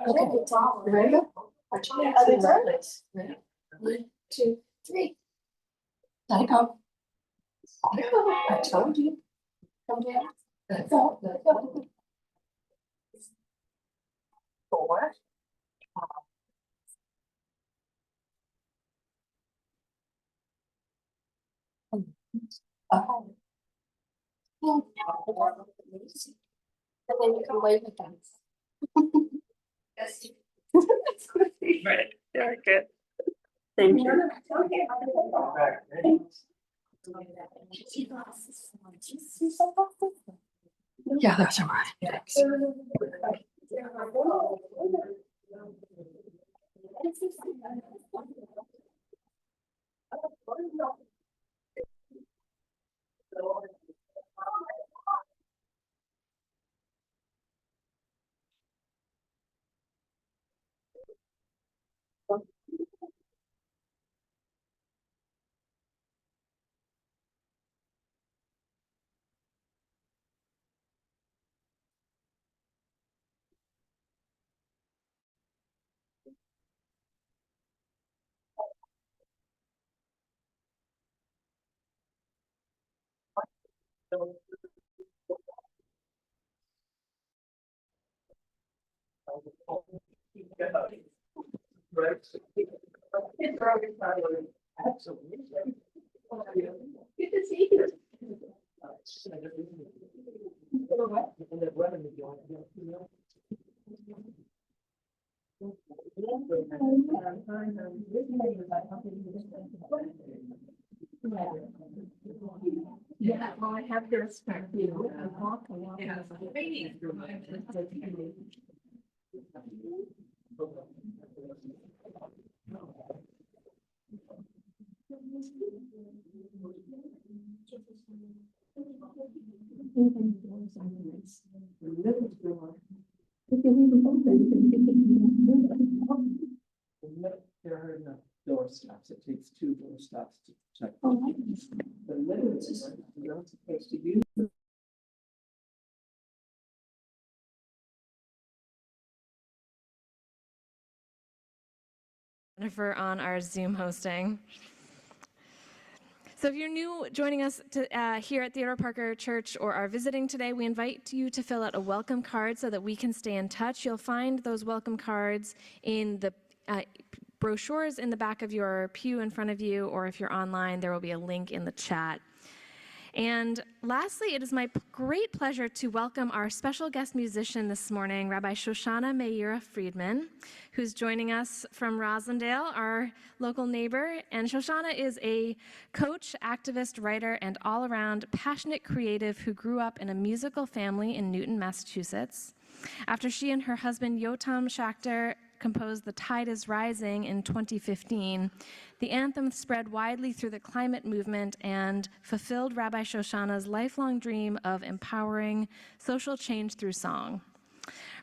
Okay, ready? Other turns. Ready? 1, 2, 3. Let it go. Let it go. I told you. Come down. Let it go. Let it go. 4. And then you can wave at them. Yes. Right, very good. Thank you. Yeah, that's all right. Thanks. Absolutely. Good to see you. Yeah, well, I have to respect you. I walk a lot. Yeah, waiting through my. There are enough door stops. It takes 2 door stops to check. The middle is you're not supposed to use. Jennifer on our Zoom hosting. So if you're new joining us here at Theodore Parker Church or are visiting today, we invite you to fill out a welcome card so that we can stay in touch. You'll find those welcome cards in the brochures in the back of your pew in front of you, or if you're online, there will be a link in the chat. And lastly, it is my great pleasure to welcome our special guest musician this morning, Rabbi Shoshana Friedman, who's joining us from Rosendale, our local neighbor. And Shoshana is a coach, activist, writer, and all-around passionate creative who grew up in a musical family in Newton, Massachusetts. After she and her husband, Yotam Schachter, composed The Tide is Rising in 2015, the anthem spread widely through the climate movement and fulfilled Rabbi Shoshana's lifelong dream of empowering social change through song.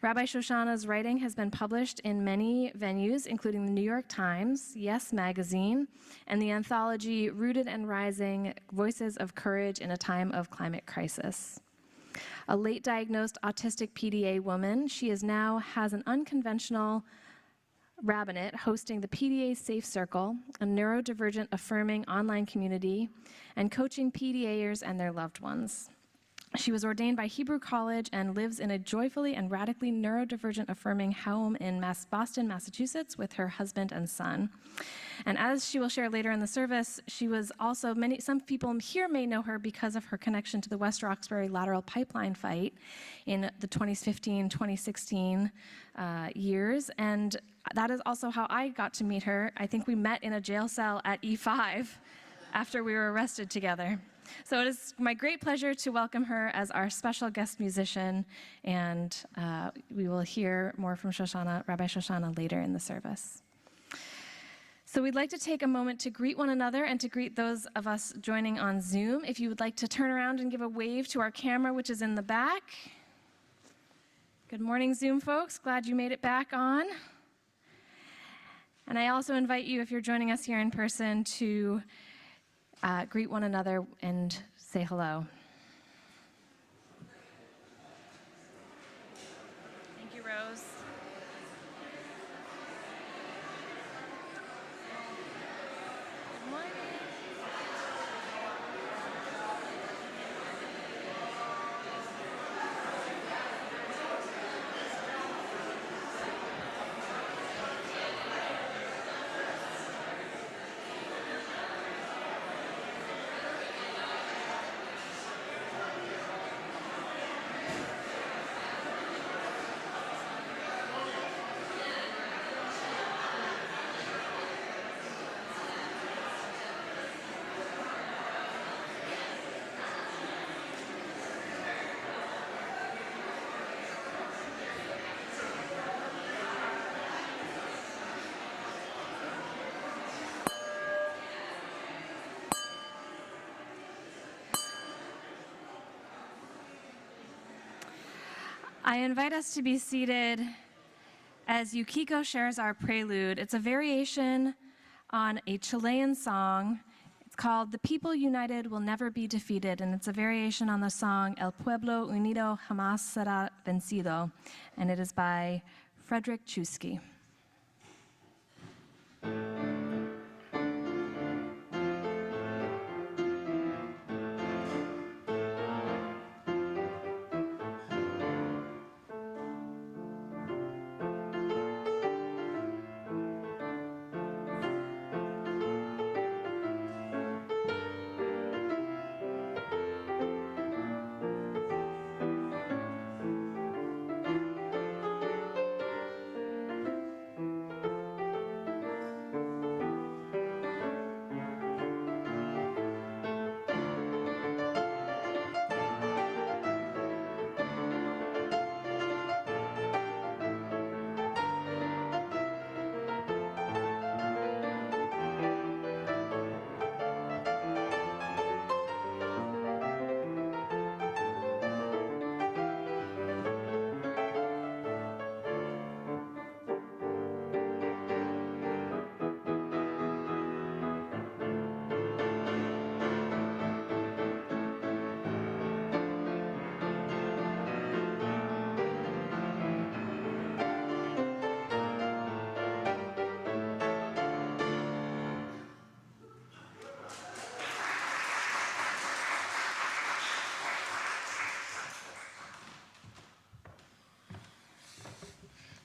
Rabbi Shoshana's writing has been published in many venues, including the New York Times, Yes Magazine, and the anthology Rooted and Rising: Voices of Courage in a Time of Climate Crisis. A late diagnosed autistic PDA woman, she now has an unconventional rabbinate hosting the PDA Safe Circle, a neurodivergent affirming online community, and coaching PDAers and their loved ones. She was ordained by Hebrew College and lives in a joyfully and radically neurodivergent affirming home in Boston, Massachusetts with her husband and son. And as she will share later in the service, she was also, some people here may know her because of her connection to the West Roxbury lateral pipeline fight in the 2015-2016 years. And that is also how I got to meet her. I think we met in a jail cell at E5 after we were arrested together. So it is my great pleasure to welcome her as our special guest musician, and we will hear more from Rabbi Shoshana later in the service. So we'd like to take a moment to greet one another and to greet those of us joining on Zoom. If you would like to turn around and give a wave to our camera, which is in the back. Good morning, Zoom folks. Glad you made it back on. And I also invite you, if you're joining us here in person, to greet one another and say hello. Thank you, Rose. I invite us to be seated as Yukiko shares our prelude. It's a variation on a Chilean song. It's called The People United Will Never Be Defeated, and it's a variation on the song El Pueblo Unido Jamás Será Vencido, and it is by Frederick Chusky.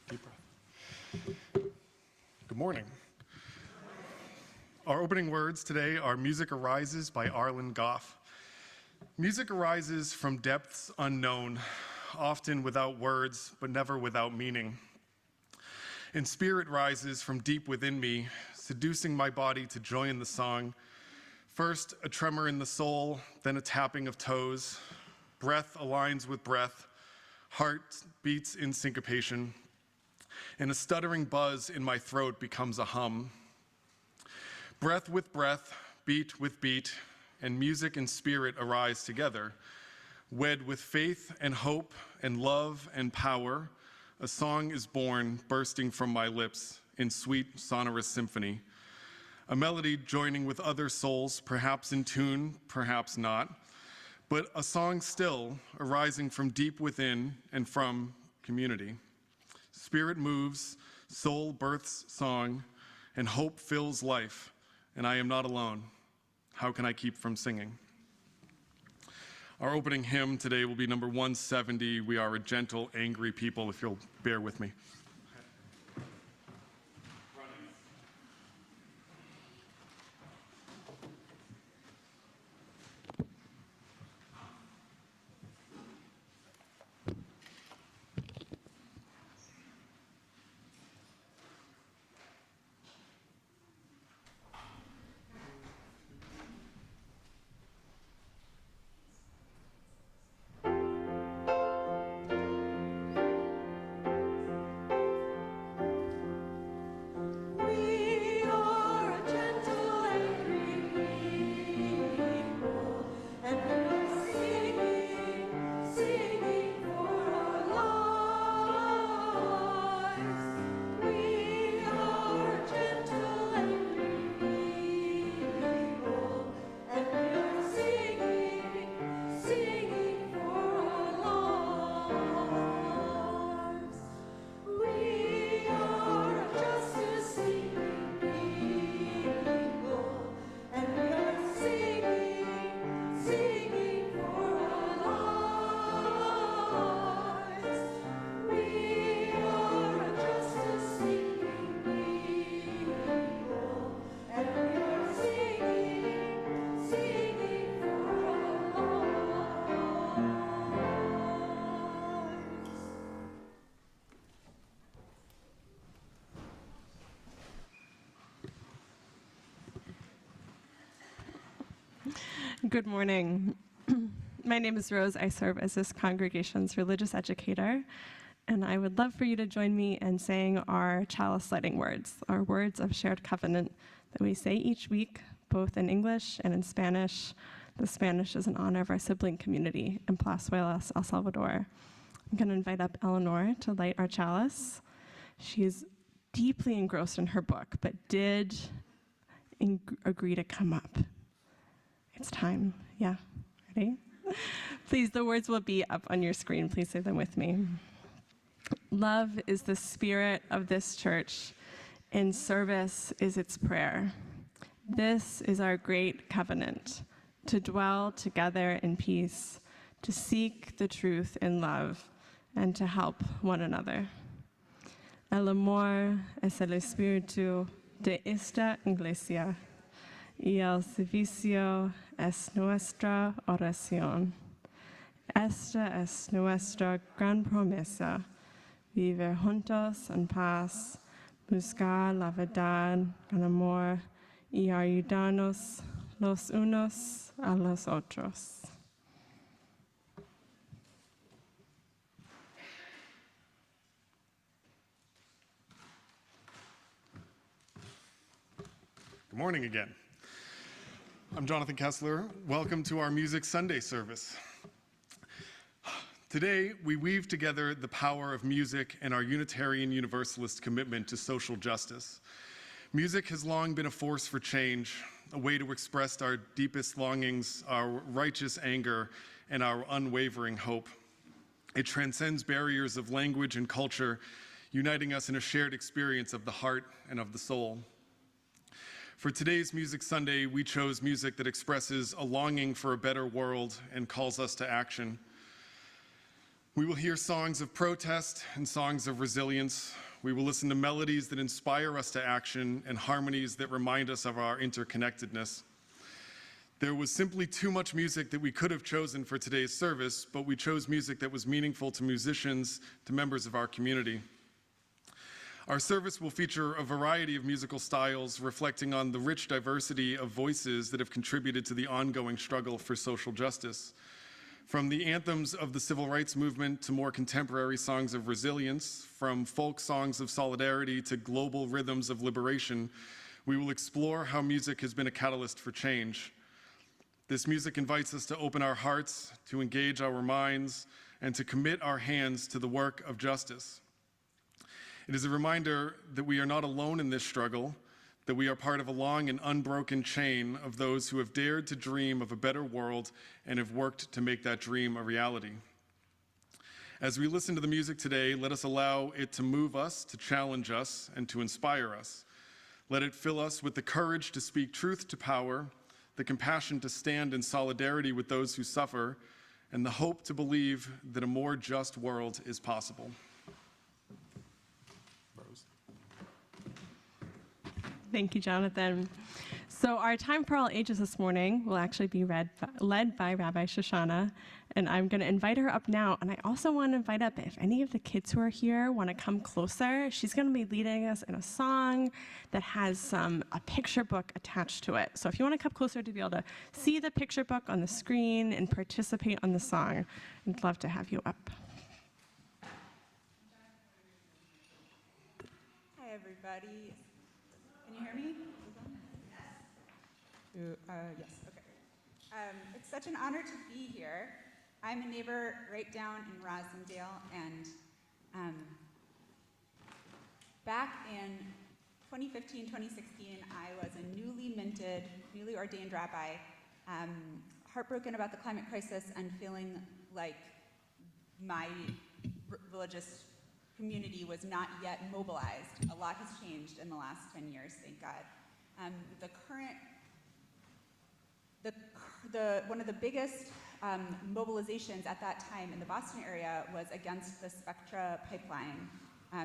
Deep breath. Good morning. Our opening words today are Music Arises by Arlen Goff. Music arises from depths unknown, often without words, but never without meaning. And spirit rises from deep within me, seducing my body to join the song. First, a tremor in the soul, then a tapping of toes. Breath aligns with breath, heart beats in syncopation, and a stuttering buzz in my throat becomes a hum. Breath with breath, beat with beat, and music and spirit arise together. Wed with faith and hope and love and power, a song is born bursting from my lips in sweet sonorous symphony. A melody joining with other souls, perhaps in tune, perhaps not, but a song still arising from deep within and from community. Spirit moves, soul births song, and hope fills life, and I am not alone. How can I keep from singing? Our opening hymn today will be number 170, We Are a Gentle, Angry People, if you'll bear with me. Good morning. My name is Rose. I serve as this congregation's religious educator, and I would love for you to join me in saying our chalice lighting words, our words of shared covenant that we say each week, both in English and in Spanish. The Spanish is in honor of our sibling community in Plazuelas, El Salvador. I'm going to invite up Eleanor to light our chalice. She is deeply engrossed in her book, but did agree to come up. It's time. Yeah, ready? Please, the words will be up on your screen. Please say them with me. Love is the spirit of this church, and service is its prayer. This is our great covenant, to dwell together in peace, to seek the truth in love, and to help one another. El amor es el espíritu de esta iglesia, y el servicio es nuestra oración. Esta es nuestra gran promesa, vivir juntos en paz, buscar la verdad con amor y ayudarnos los unos a los otros. Good morning again. I'm Jonathan Kessler. Welcome to our Music Sunday service. Today, we weave together the power of music and our Unitarian Universalist commitment to social justice. Music has long been a force for change, a way to express our deepest longings, our righteous anger, and our unwavering hope. It transcends barriers of language and culture, uniting us in a shared experience of the heart and of the soul. For today's Music Sunday, we chose music that expresses a longing for a better world and calls us to action. We will hear songs of protest and songs of resilience. We will listen to melodies that inspire us to action and harmonies that remind us of our interconnectedness. There was simply too much music that we could have chosen for today's service, but we chose music that was meaningful to musicians, to members of our community. Our service will feature a variety of musical styles reflecting on the rich diversity of voices that have contributed to the ongoing struggle for social justice. From the anthems of the civil rights movement to more contemporary songs of resilience, from folk songs of solidarity to global rhythms of liberation, we will explore how music has been a catalyst for change. This music invites us to open our hearts, to engage our minds, and to commit our hands to the work of justice. It is a reminder that we are not alone in this struggle, that we are part of a long and unbroken chain of those who have dared to dream of a better world and have worked to make that dream a reality. As we listen to the music today, let us allow it to move us, to challenge us, and to inspire us. Let it fill us with the courage to speak truth to power, the compassion to stand in solidarity with those who suffer, and the hope to believe that a more just world is possible. Thank you, Jonathan. So our time for all ages this morning will actually be led by Rabbi Shoshana, and I'm going to invite her up now. And I also want to invite up, if any of the kids who are here want to come closer, she's going to be leading us in a song that has a picture book attached to it. So if you want to come closer to be able to see the picture book on the screen and participate on the song, I'd love to have you up. Hi, everybody. Can you hear me? Yes, okay. It's such an honor to be here. I'm a neighbor right down in Rosendale, and back in 2015, 2016, I was a newly ordained rabbi, heartbroken about the climate crisis and feeling like my religious community was not yet mobilized. A lot has changed in the last 10 years, thank God. One of the biggest mobilizations at that time in the Boston area was against the Spectra pipeline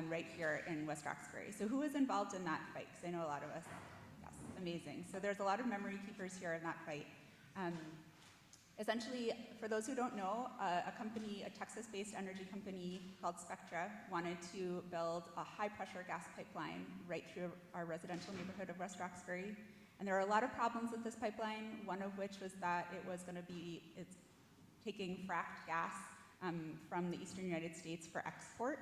right here in West Roxbury. So who was involved in that fight? Because I know a lot of us. Yes, amazing. So there's a lot of memory keepers here in that fight. Essentially, for those who don't know, a Texas-based energy company called Spectra wanted to build a high-pressure gas pipeline right through our residential neighborhood of West Roxbury. And there are a lot of problems with this pipeline, one of which was that it's taking fracked gas from the eastern United States for export.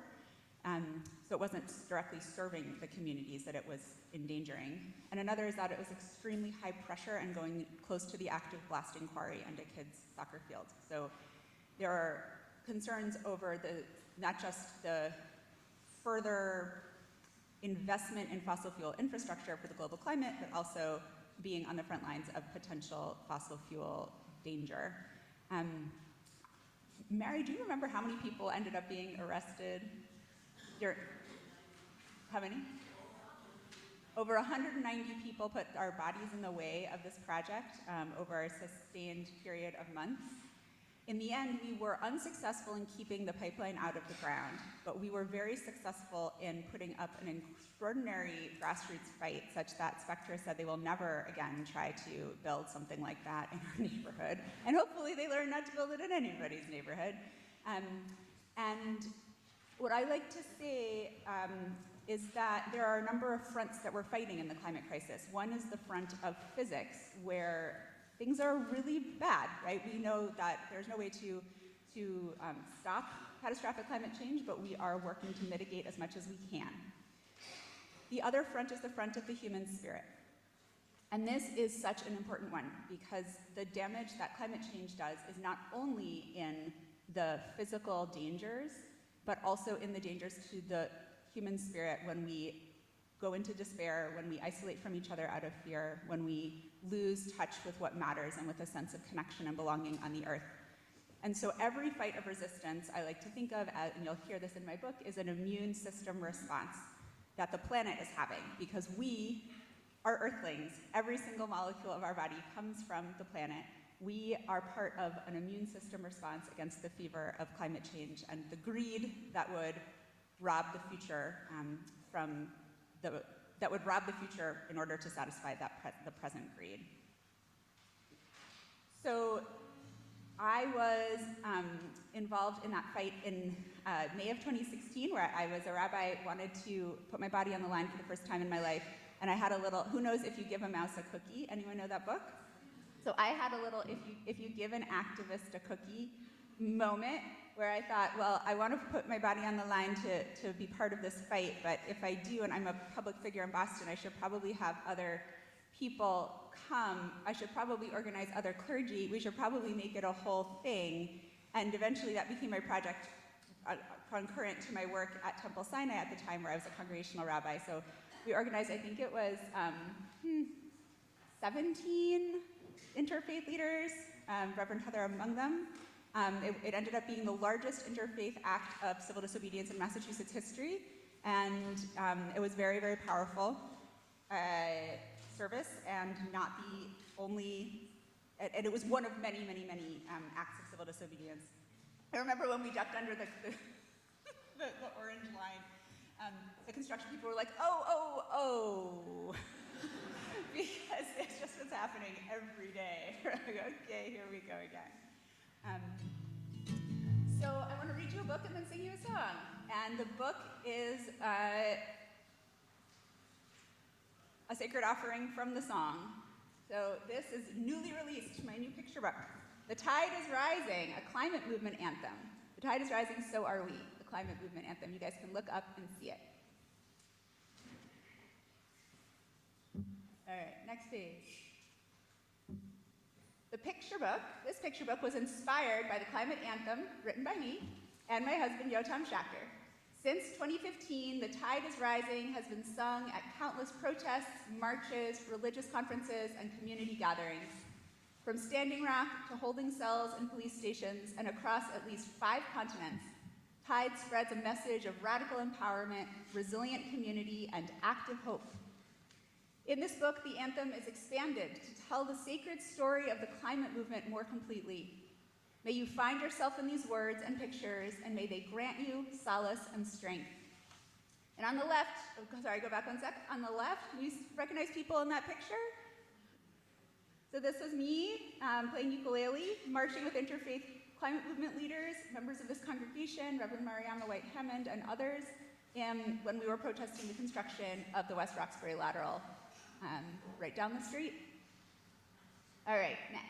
So it wasn't directly serving the communities that it was endangering. And another is that it was extremely high pressure and going close to the active blasting quarry and a kid's soccer field. So there are concerns over not just the further investment in fossil fuel infrastructure for the global climate, but also being on the front lines of potential fossil fuel danger. Mary, do you remember how many people ended up being arrested? How many? Over 190 people put our bodies in the way of this project over a sustained period of months. In the end, we were unsuccessful in keeping the pipeline out of the ground, but we were very successful in putting up an extraordinary grassroots fight such that Spectra said they will never again try to build something like that in our neighborhood. And hopefully they learn not to build it in anybody's neighborhood. And what I like to say is that there are a number of fronts that we're fighting in the climate crisis. One is the front of physics, where things are really bad, right? We know that there's no way to stop catastrophic climate change, but we are working to mitigate as much as we can. The other front is the front of the human spirit. And this is such an important one because the damage that climate change does is not only in the physical dangers, but also in the dangers to the human spirit when we go into despair, when we isolate from each other out of fear, when we lose touch with what matters and with a sense of connection and belonging on the earth. And so every fight of resistance I like to think of, as, and you'll hear this in my book, is an immune system response that the planet is having, because we are earthlings. Every single molecule of our body comes from the planet. We are part of an immune system response against the fever of climate change and the greed that would rob the future that would rob the future in order to satisfy the present greed. So I was involved in that fight in May of 2016, where I was a rabbi, wanted to put my body on the line for the first time in my life, and I had a little, who knows if you give a mouse a cookie? Anyone know that book? So I had a little, if you give an activist a cookie moment, where I thought, well, I want to put my body on the line to be part of this fight, but if I do, and I'm a public figure in Boston, I should probably have other people come. I should probably organize other clergy. We should probably make it a whole thing. And eventually that became my project concurrent to my work at Temple Sinai at the time, where I was a congregational rabbi. So we organized, I think it was 17 interfaith leaders, Reverend Heather among them. It ended up being the largest interfaith act of civil disobedience in Massachusetts history, and it was very, very powerful service, and not the only, and it was one of many, many, many acts of civil disobedience. I remember when we ducked under the orange line, the construction people were like, oh, because it's just what's happening every day. Okay, here we go again. So I want to read you a book and then sing you a song. And the book is a sacred offering from the song. So this is newly released, my new picture book. The Tide is Rising, a climate movement anthem. The tide is rising, so are we, the climate movement anthem. You guys can look up and see it. All right, next page. This picture book was inspired by the climate anthem written by me and my husband, Yotam Shachter. Since 2015, The Tide is Rising has been sung at countless protests, marches, religious conferences, and community gatherings. From Standing Rock to holding cells in police stations and across at least 5 continents, Tide spreads a message of radical empowerment, resilient community, and active hope. In this book, the anthem is expanded to tell the sacred story of the climate movement more completely. May you find yourself in these words and pictures, and may they grant you solace and strength. And on the left, go back one sec. On the left, you recognize people in that picture? So this was me playing ukulele, marching with interfaith climate movement leaders, members of this congregation, Reverend Mariama White-Hammond, and others, when we were protesting the construction of the West Roxbury Lateral right down the street. All right, next.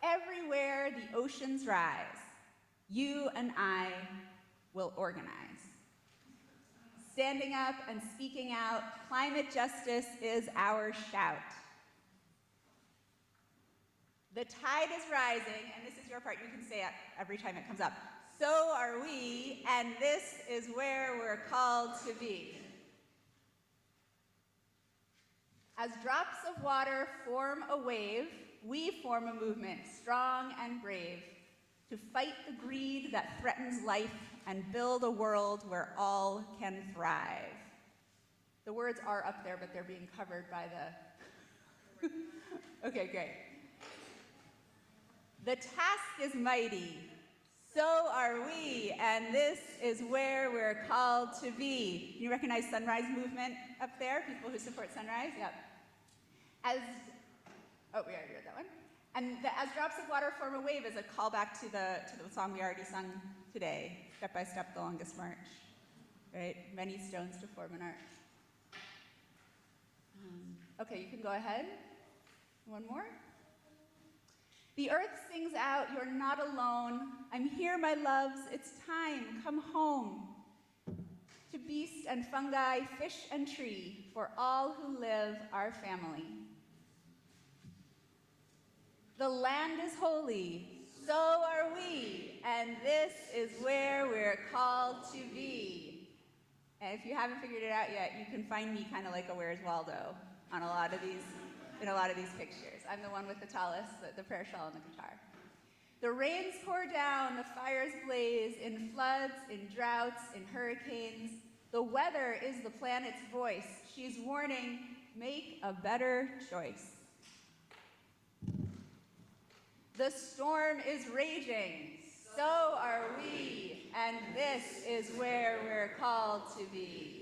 Everywhere the oceans rise, you and I will organize. Standing up and speaking out, climate justice is our shout. The tide is rising, and this is your part. You can say it every time it comes up. So are we, and this is where we're called to be. As drops of water form a wave, we form a movement, strong and brave, to fight the greed that threatens life and build a world where all can thrive. The words are up there, but they're being covered by the... Okay, great. The task is mighty, so are we, and this is where we're called to be. You recognize Sunrise Movement up there, people who support Sunrise? Yep. We already read that one. And as drops of water form a wave is a callback to the song we already sung today, Step by Step, the Longest March, right? Many stones to form an arch. Okay, you can go ahead. One more. The earth sings out, you're not alone. I'm here, my loves, it's time, come home. To beast and fungi, fish and tree, for all who live our family. The land is holy, so are we, and this is where we're called to be. And if you haven't figured it out yet, you can find me kind of like a Where's Waldo on in a lot of these pictures. I'm the one with the tallis, the prayer shawl, and the guitar. The rains pour down, the fires blaze, in floods, in droughts, in hurricanes. The weather is the planet's voice. She's warning, make a better choice. The storm is raging, so are we, and this is where we're called to be.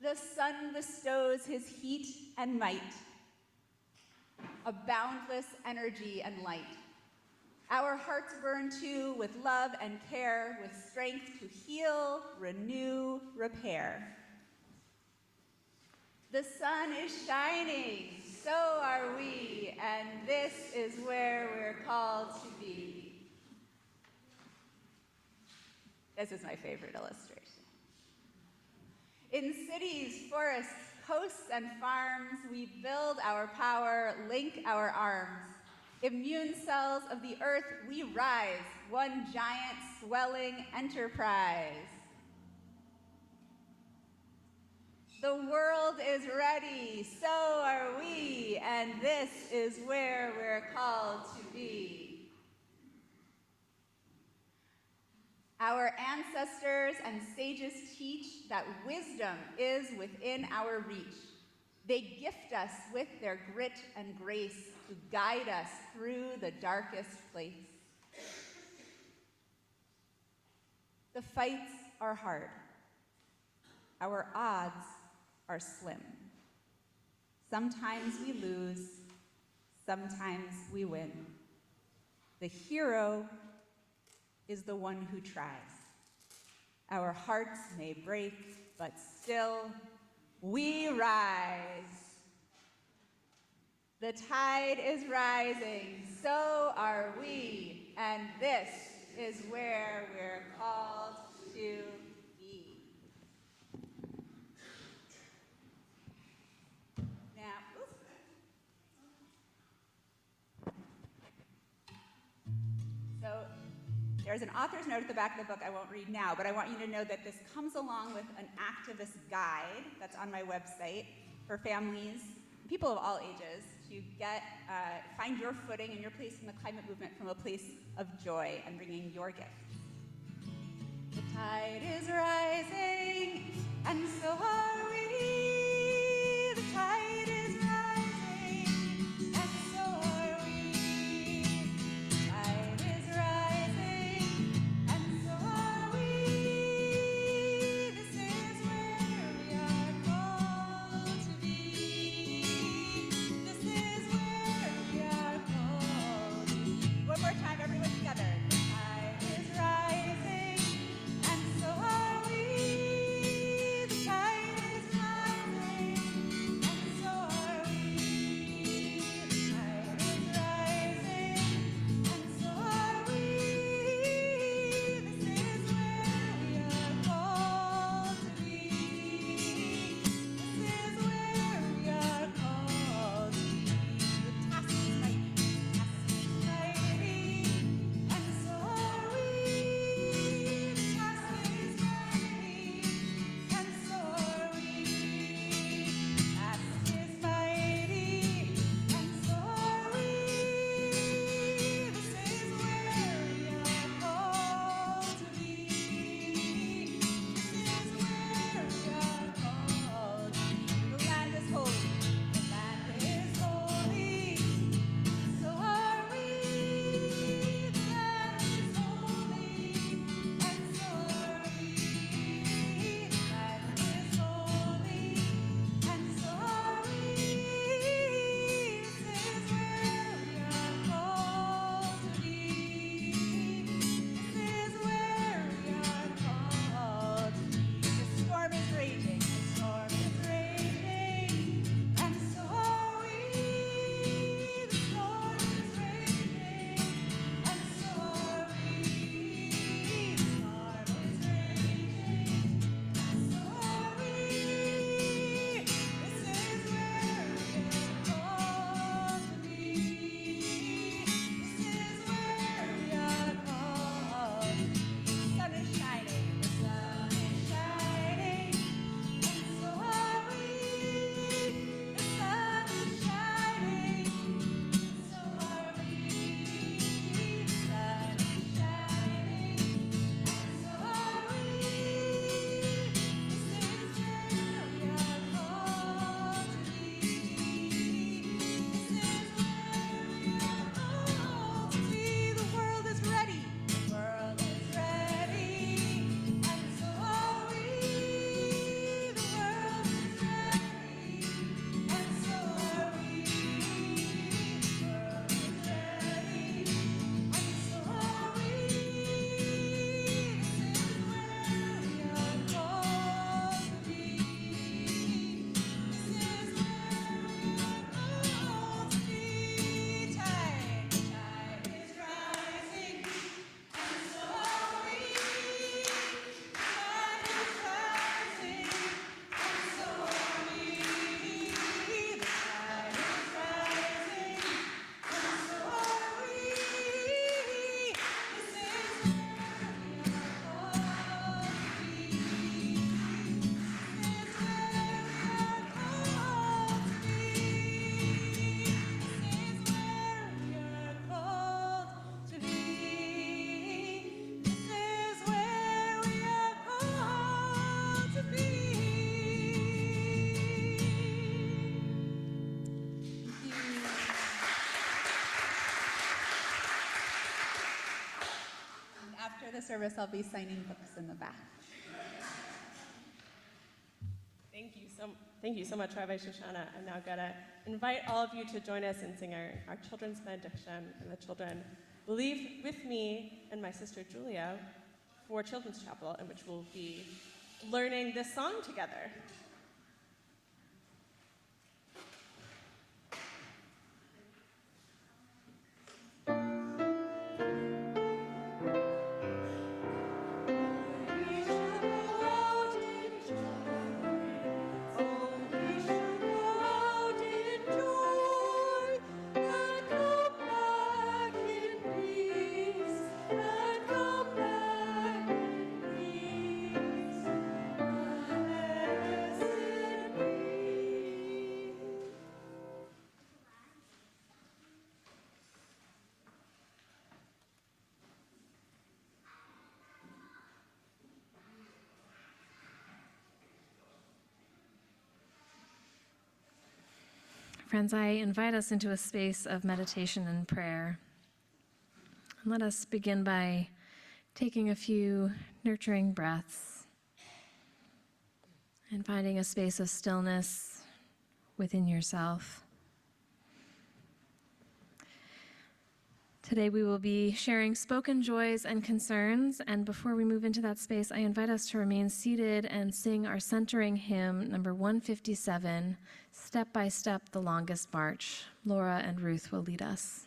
The sun bestows his heat and might, a boundless energy and light. Our hearts burn too with love and care, with strength to heal, renew, repair. The sun is shining, so are we, and this is where we're called to be. This is my favorite illustration. In cities, forests, coasts, and farms, we build our power, link our arms. Immune cells of the earth, we rise, one giant swelling enterprise. The world is ready, so are we, and this is where we're called to be. Our ancestors and sages teach that wisdom is within our reach. They gift us with their grit and grace to guide us through the darkest place. The fights are hard. Our odds are slim. Sometimes we lose, sometimes we win. The hero is the one who tries. Our hearts may break, but still we rise. The tide is rising, so are we, and this is where we're called to be. Now, so there's an author's note at the back of the book I won't read now, but I want you to know that this comes along with an activist guide that's on my website for families, people of all ages, to find your footing and your place in the climate movement from a place of joy and bringing your gifts. The tide is rising, and so are we. The tide is rising, and so are we. The tide is rising, and so are we. This is where we are called to be. This is where we are called to be. One more time, everyone together. The tide is rising, and so are we. the service, I'll be signing books in the back. Thank you so much, Rabbi Shoshana. I'm now going to invite all of you to join us in singing our children's benediction, and the children will leave with me and my sister Julia for Children's Chapel, in which we'll be learning this song together. Friends, I invite us into a space of meditation and prayer. And let us begin by taking a few nurturing breaths and finding a space of stillness within yourself. Today we will be sharing spoken joys and concerns, and before we move into that space, I invite us to remain seated and sing our centering hymn, number 157, Step by Step, the Longest March. Laura and Ruth will lead us.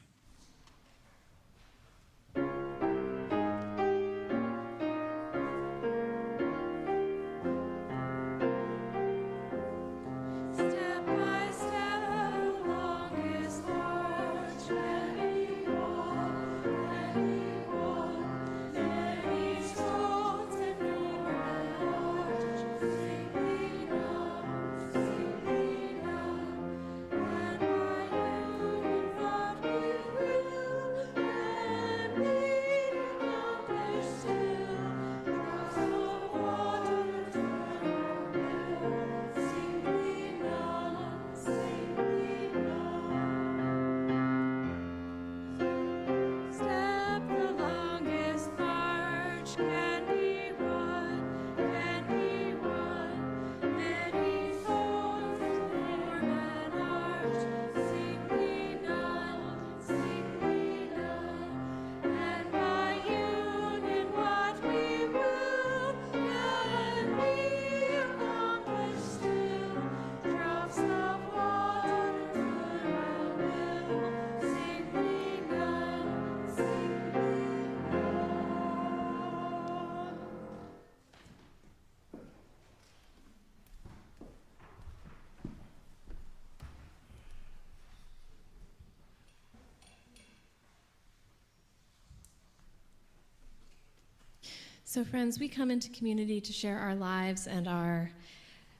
So friends, we come into community to share our lives and our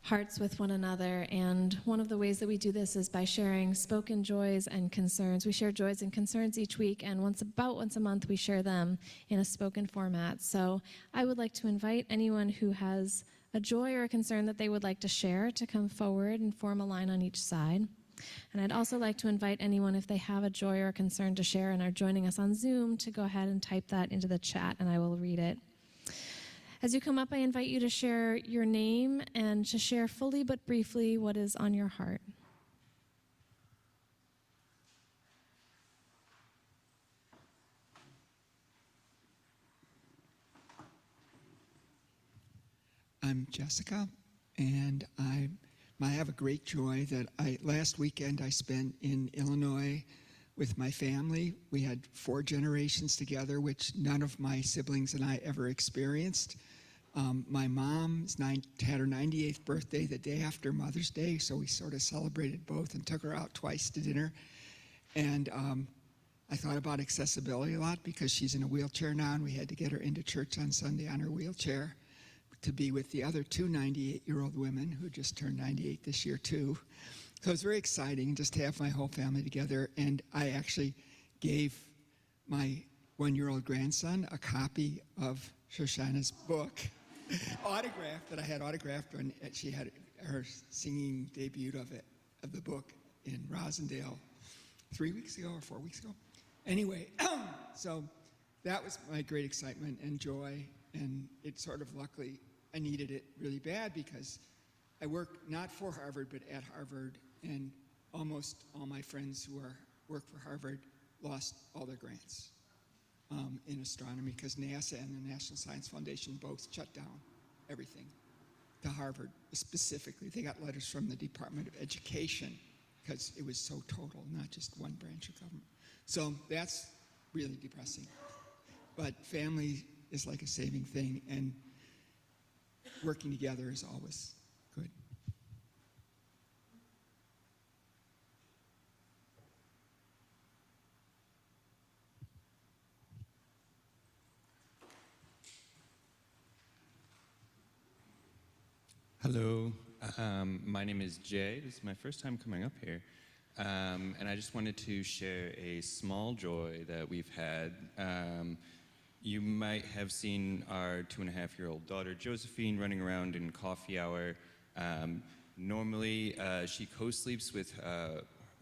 hearts with one another, and one of the ways that we do this is by sharing spoken joys and concerns. We share joys and concerns each week, and about once a month we share them in a spoken format. So I would like to invite anyone who has a joy or a concern that they would like to share to come forward and form a line on each side. And I'd also like to invite anyone, if they have a joy or a concern to share and are joining us on Zoom, to go ahead and type that into the chat and I will read it. As you come up, I invite you to share your name and to share fully but briefly what is on your heart. I'm Jessica, and I have a great joy that last weekend I spent in Illinois with my family. We had 4 generations together, which none of my siblings and I ever experienced. My mom had her 98th birthday the day after Mother's Day, so we sort of celebrated both and took her out twice to dinner. And I thought about accessibility a lot because she's in a wheelchair now, and we had to get her into church on Sunday on her wheelchair to be with the other 2 98-year-old women who just turned 98 this year too. So it was very exciting just to have my whole family together, and I actually gave my 1-year-old grandson a copy of Shoshana's book, autographed, that I had autographed when she had her singing debut of the book in Rosendale 3 weeks ago or 4 weeks ago. Anyway, so that was my great excitement and joy. And it sort of, luckily, I needed it really bad because I work not for Harvard, but at Harvard. And almost all my friends who work for Harvard lost all their grants in astronomy because NASA and the National Science Foundation both shut down everything to Harvard specifically. They got letters from the Department of Education because it was so total, not just one branch of government. So that's really depressing. But family is like a saving thing, and working together is always good. Hello, my name is Jay. This is my first time coming up here. And I just wanted to share a small joy that we've had. You might have seen our 2.5-year-old daughter, Josephine, running around in coffee hour. Normally, she co-sleeps with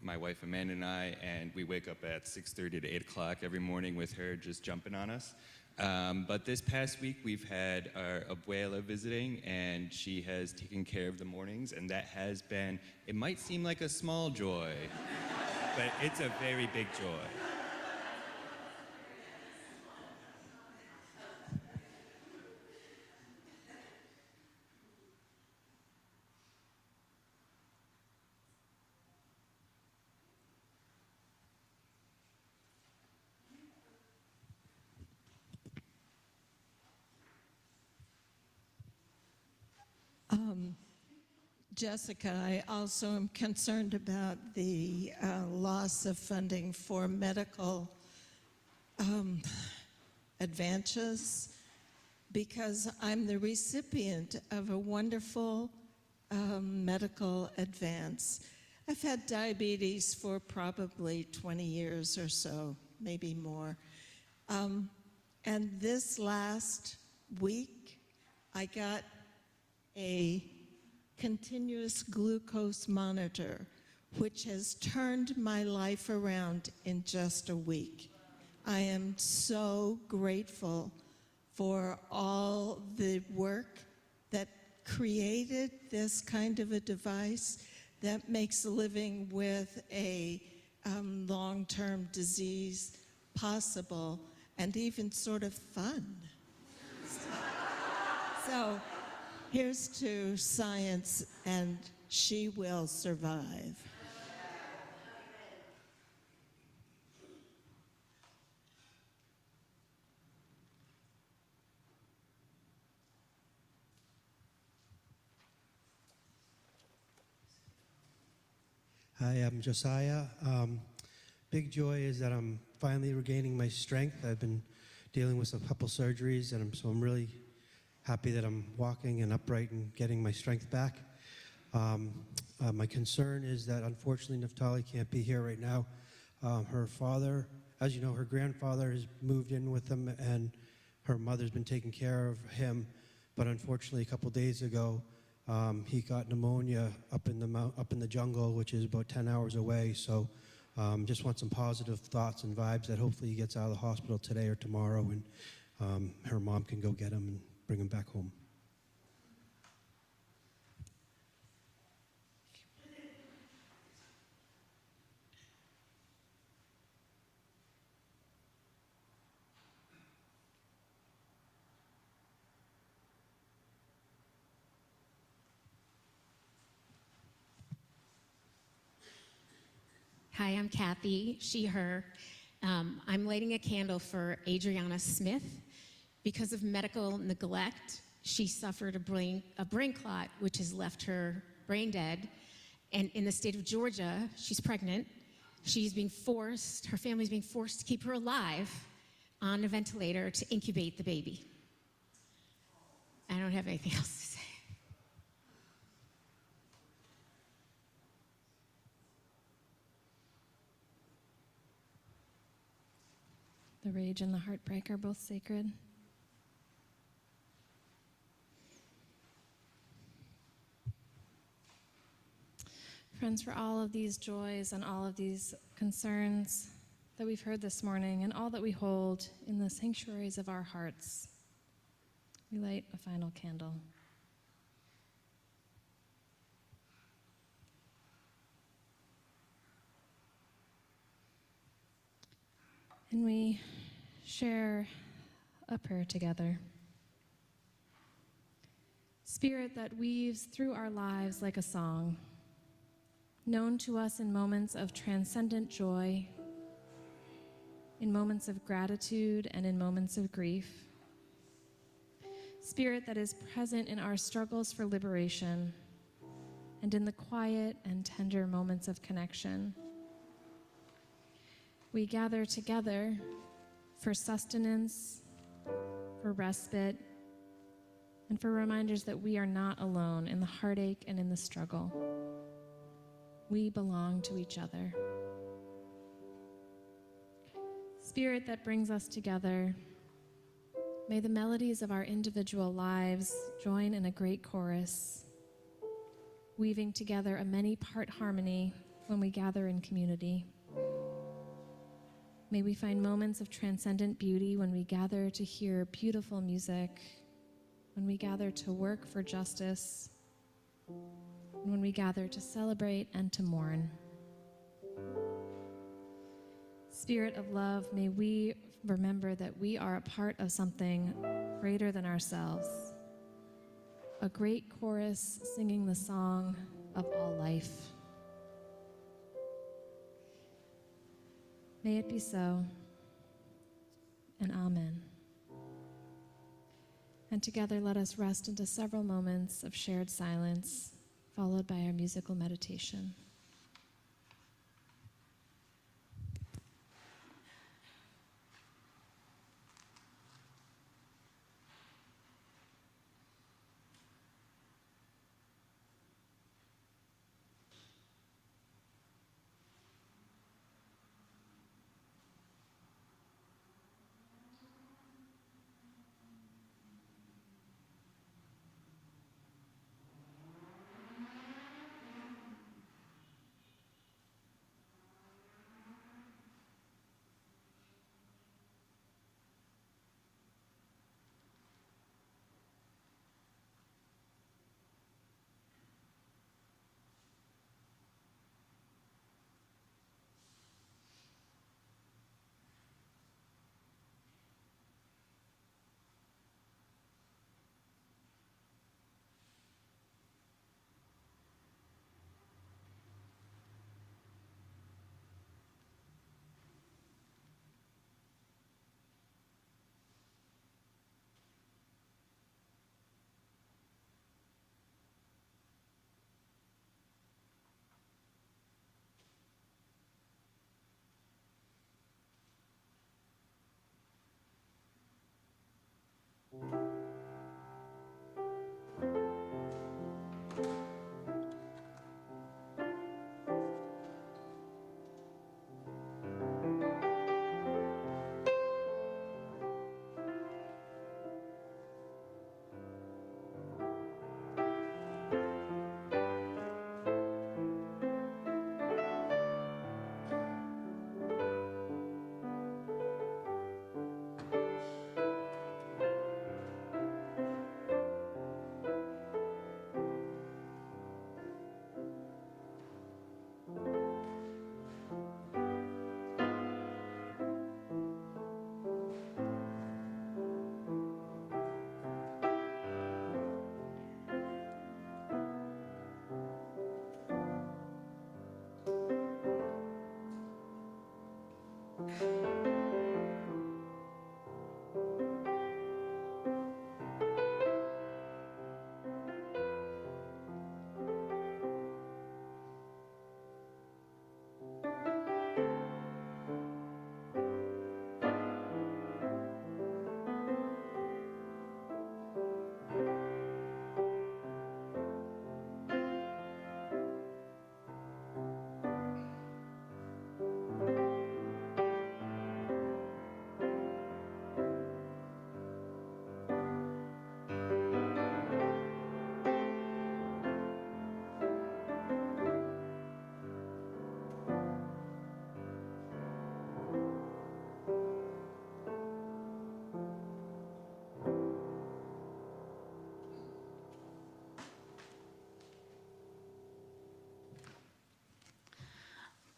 my wife Amanda and I, and we wake up at 6:30 to 8 o'clock every morning with her just jumping on us. But this past week, we've had our abuela visiting, and she has taken care of the mornings, and that has been, it might seem like a small joy, but it's a very big joy. Jessica, I also am concerned about the loss of funding for medical advances because I'm the recipient of a wonderful medical advance. I've had diabetes for probably 20 years or so, maybe more. And this last week, I got a continuous glucose monitor, which has turned my life around in just a week. I am so grateful for all the work that created this kind of a device that makes living with a long-term disease possible and even sort of fun. So here's to science, and she will survive. Hi, I'm Josiah. Big joy is that I'm finally regaining my strength. I've been dealing with a couple surgeries, and so I'm really happy that I'm walking and upright and getting my strength back. My concern is that unfortunately Naftali can't be here right now. Her father, as you know, her grandfather has moved in with them, and her mother's been taking care of him. But unfortunately, a couple days ago, he got pneumonia up in the jungle, which is about 10 hours away. So just want some positive thoughts and vibes that hopefully he gets out of the hospital today or tomorrow, and her mom can go get him and bring him back home. Hi, I'm Kathy, she, her. I'm lighting a candle for Adriana Smith. Because of medical neglect, she suffered a brain clot, which has left her brain dead. And in the state of Georgia, she's pregnant. Her family's being forced to keep her alive on a ventilator to incubate the baby. I don't have anything else to say. The rage and the heartbreak are both sacred. Friends, for all of these joys and all of these concerns, that we've heard this morning and all that we hold in the sanctuaries of our hearts, we light a final candle. And we share a prayer together. Spirit that weaves through our lives like a song, known to us in moments of transcendent joy, in moments of gratitude, and in moments of grief. Spirit that is present in our struggles for liberation and in the quiet and tender moments of connection. We gather together for sustenance, for respite, and for reminders that we are not alone in the heartache and in the struggle. We belong to each other. Spirit that brings us together, may the melodies of our individual lives join in a great chorus, weaving together a many-part harmony when we gather in community. May we find moments of transcendent beauty when we gather to hear beautiful music, when we gather to work for justice, and when we gather to celebrate and to mourn. Spirit of love, may we remember that we are a part of something greater than ourselves, a great chorus singing the song of all life. May it be so, and amen. And together let us rest into several moments of shared silence, followed by our musical meditation.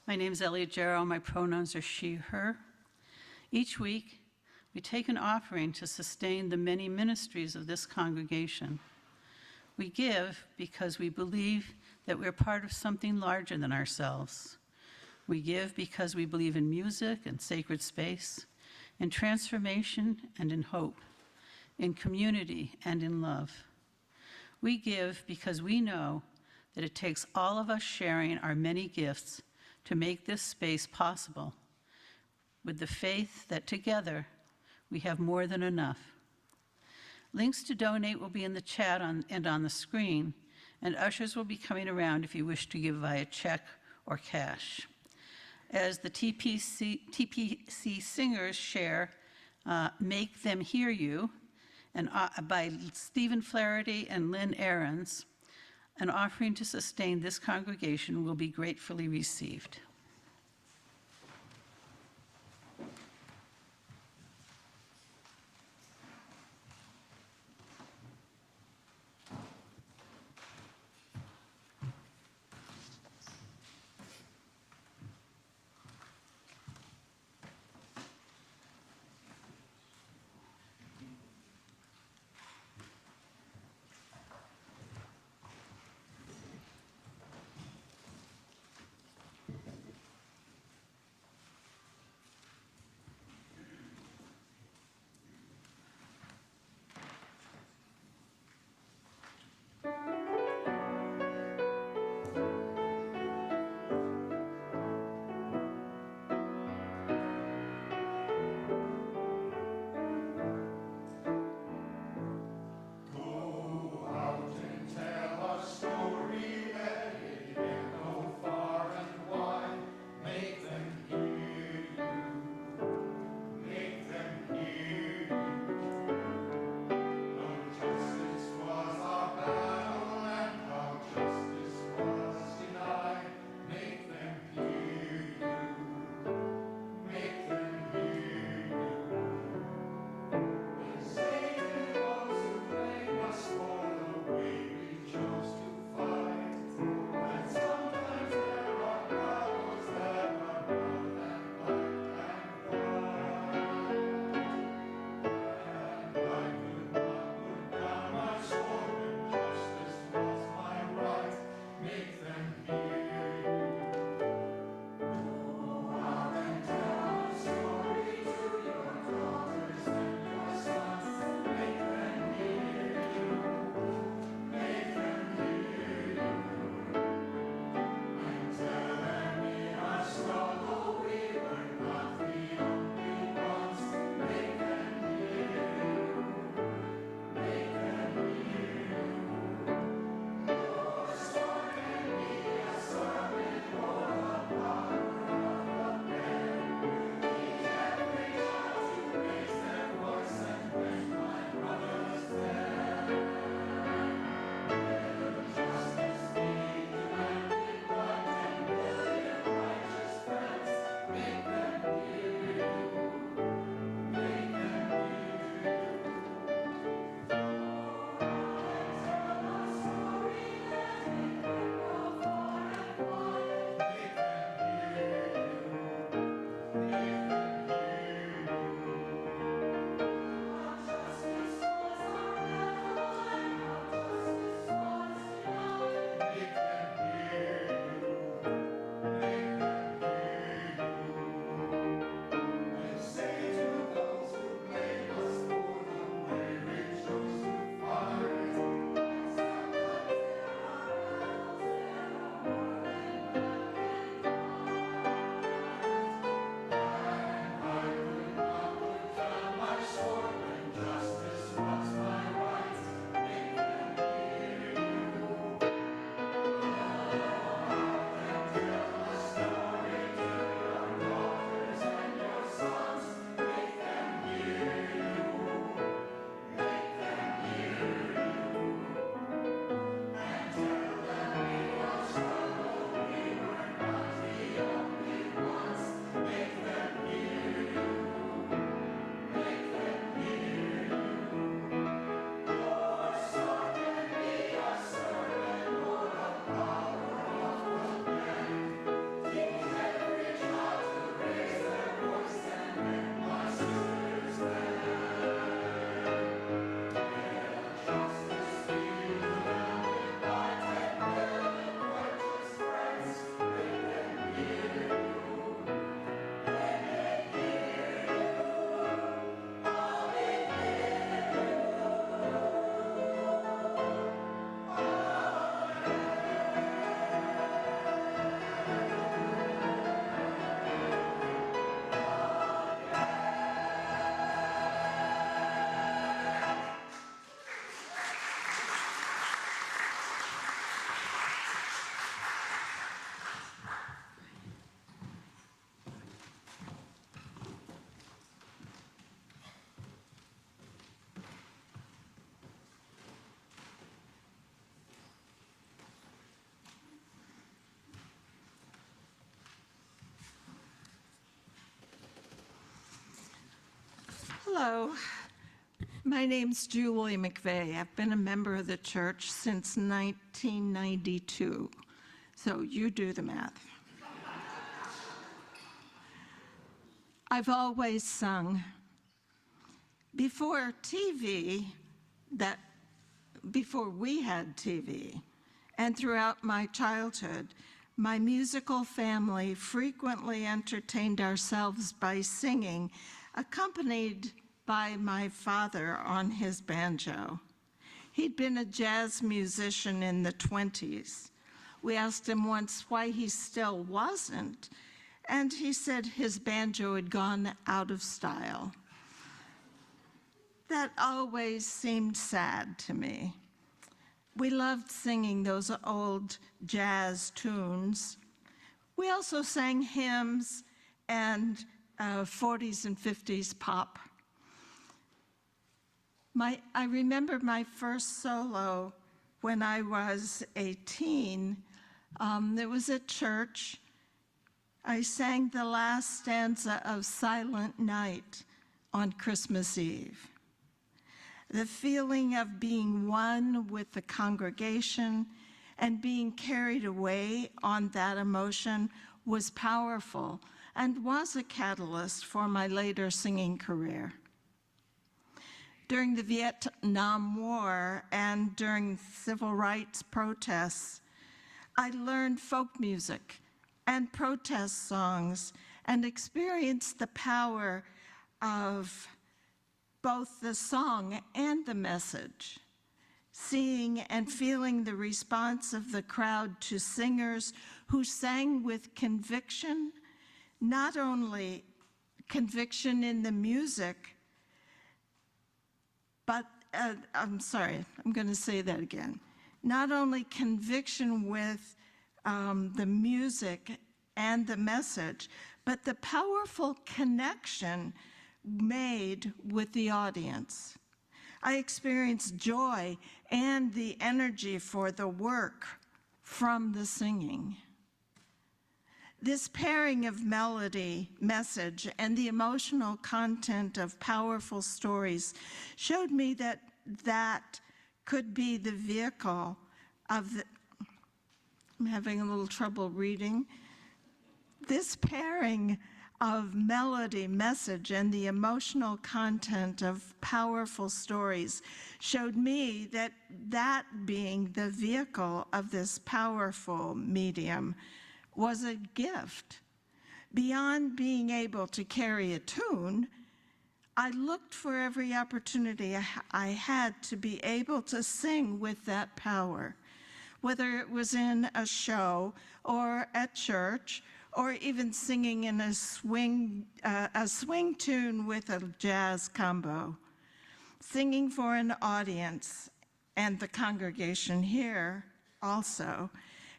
My name is Elliot Jarrow. My pronouns are she, her. Each week, we take an offering to sustain the many ministries of this congregation. We give because we believe that we're part of something larger than ourselves. We give because we believe in music and sacred space, in transformation and in hope, in community and in love. We give because we know that it takes all of us sharing our many gifts to make this space possible, with the faith that together we have more than enough. Links to donate will be in the chat and on the screen, and ushers will be coming around if you wish to give via check or cash. As the TPC singers share Make Them Hear You, and by Stephen Flaherty and Lynn Ahrens, an offering to sustain this congregation will be gratefully received. Hello, my name's Julie McVeigh. I've been a member of the church since 1992, so you do the math. I've always sung. Before we had TV, and throughout my childhood, my musical family frequently entertained ourselves by singing, accompanied by my father on his banjo. He'd been a jazz musician in the 20s. We asked him once why he still wasn't, and he said his banjo had gone out of style. That always seemed sad to me. We loved singing those old jazz tunes. We also sang hymns and 40s and 50s pop. I remember my first solo when I was a teen. It was at church. I sang the last stanza of Silent Night on Christmas Eve. The feeling of being one with the congregation and being carried away on that emotion was powerful and was a catalyst for my later singing career. During the Vietnam War and during civil rights protests, I learned folk music and protest songs and experienced the power of both the song and the message, seeing and feeling the response of the crowd to singers who sang with conviction, not only conviction in the music, but, I'm sorry, I'm going to say that again. Not only conviction with the music and the message, but the powerful connection made with the audience. I experienced joy and the energy for the work from the singing. This pairing of melody, message, and the emotional content of powerful stories showed me that that could be the vehicle of the, I'm having a little trouble reading. This pairing of melody, message, and the emotional content of powerful stories showed me that that being the vehicle of this powerful medium was a gift. Beyond being able to carry a tune, I looked for every opportunity I had to be able to sing with that power, whether it was in a show or at church, or even singing in a swing tune with a jazz combo. Singing for an audience, and the congregation here also,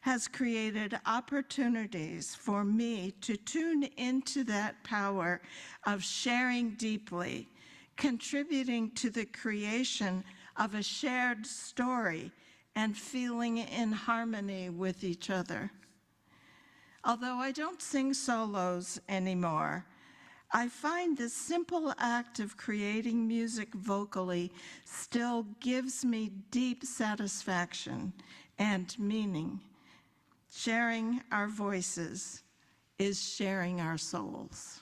has created opportunities for me to tune into that power of sharing deeply, contributing to the creation of a shared story and feeling in harmony with each other. Although I don't sing solos anymore, I find the simple act of creating music vocally still gives me deep satisfaction and meaning. Sharing our voices is sharing our souls.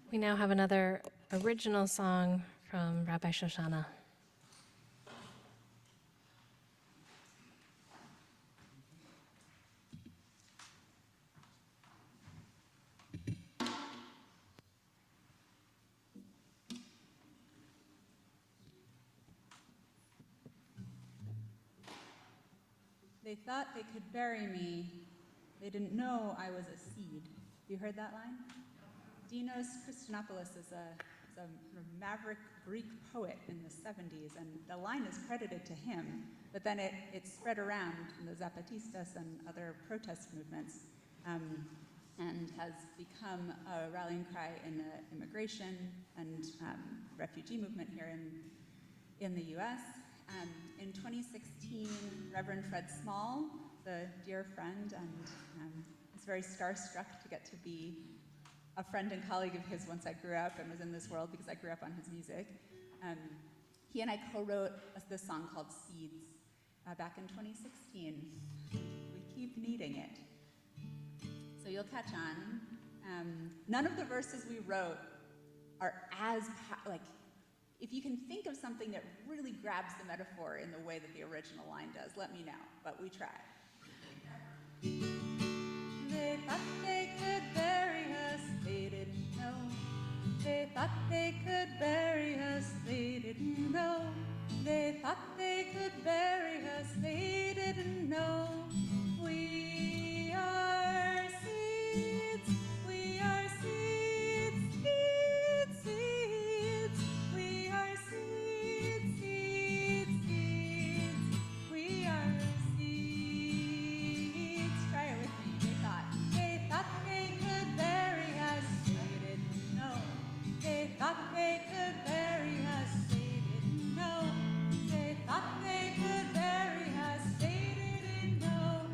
We now have another original song from Rabbi Shoshana. They thought they could bury me. They didn't know I was a seed. You heard that line? Dinos Christianopoulos is a a sort of maverick Greek poet in the 70s, and the line is credited to him, but then it spread around in the Zapatistas and other protest movements, and has become a rallying cry in the immigration and refugee movement here in the US. In 2016, Reverend Fred Small, the dear friend, and was very starstruck to get to be a friend and colleague of his once I grew up and was in this world because I grew up on his music. He and I co-wrote this song called Seeds back in 2016. We keep needing it. So you'll catch on. None of the verses we wrote are as, if you can think of something that really grabs the metaphor in the way that the original line does, let me know, but we try. They thought they could bury us, they didn't know. They thought they could bury us, they didn't know. They thought they could bury us, they didn't know. We are seeds, we are seeds, seeds, seeds. We are seeds, seeds, seeds. We are seeds. Try it with me. They thought they could bury us, they didn't know. They thought they could bury us, they didn't know. They thought they could bury us, they didn't know.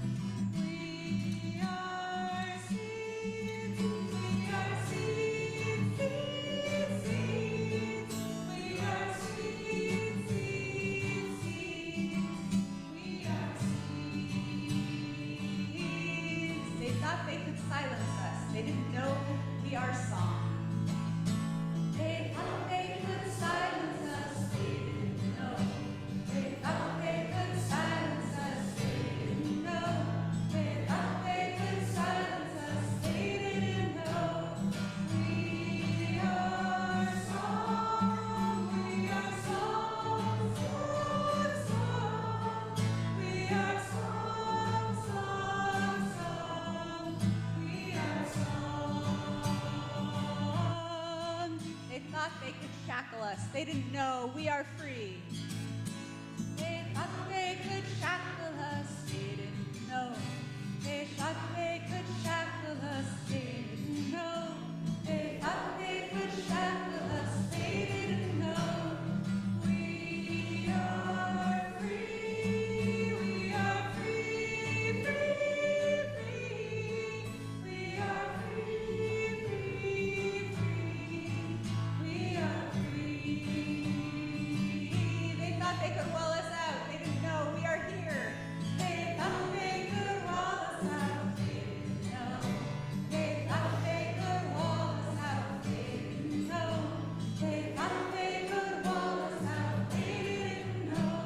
We are seeds, we are seeds, seeds, seeds. We are seeds, seeds, seeds. We are seeds. They thought they could silence us, they didn't know we are song. They thought they could silence us, they didn't know. They thought they could silence us, they didn't know. They thought they could silence us, they didn't know. We are song, we are song, song, song. We are song, song, song. We are song. They thought they could shackle us, they didn't know we are free. They thought they could shackle us, they didn't know. They thought they could shackle us, they didn't know. They thought they could shackle us, they didn't know. We are free, we are free, free, free. We are free, free, free. We are free. They thought they could wall us out, they didn't know we are here. They thought they could wall us out, they didn't know. They thought they could wall us out, they didn't know. They thought they could wall us out, they didn't know.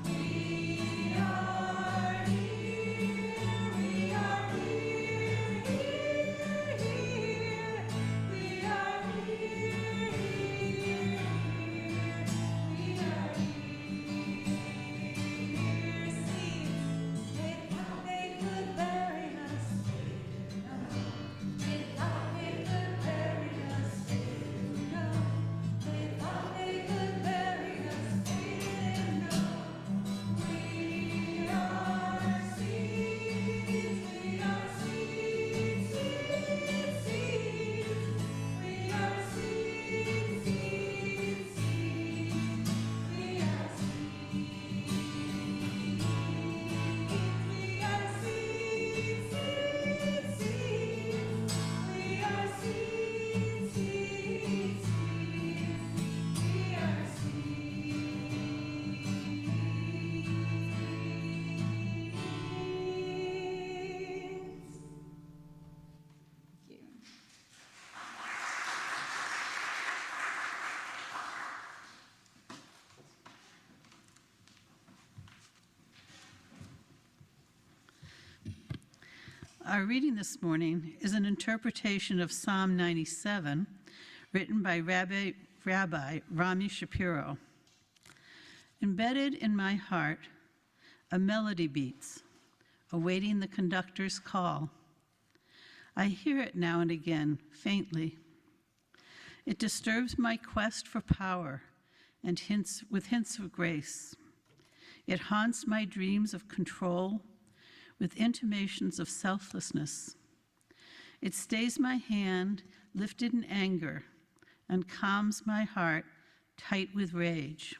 We are here, we are here, here, here. We are here, here, here. We are here. Seeds. They thought they could bury us, they didn't know. They thought they could bury us, they didn't know. They thought they could bury us, they didn't know. We are seeds, we are seeds, seeds, seeds. We are seeds, seeds, seeds. We are seeds. We are seeds, seeds, seeds. We are seeds, seeds, seeds. We are seeds. Thank you. Our reading this morning is an interpretation of Psalm 97, written by Rabbi Rami Shapiro. Embedded in my heart, a melody beats, awaiting the conductor's call. I hear it now and again, faintly. It disturbs my quest for power and hints of grace. It haunts my dreams of control with intimations of selflessness. It stays my hand lifted in anger and calms my heart tight with rage.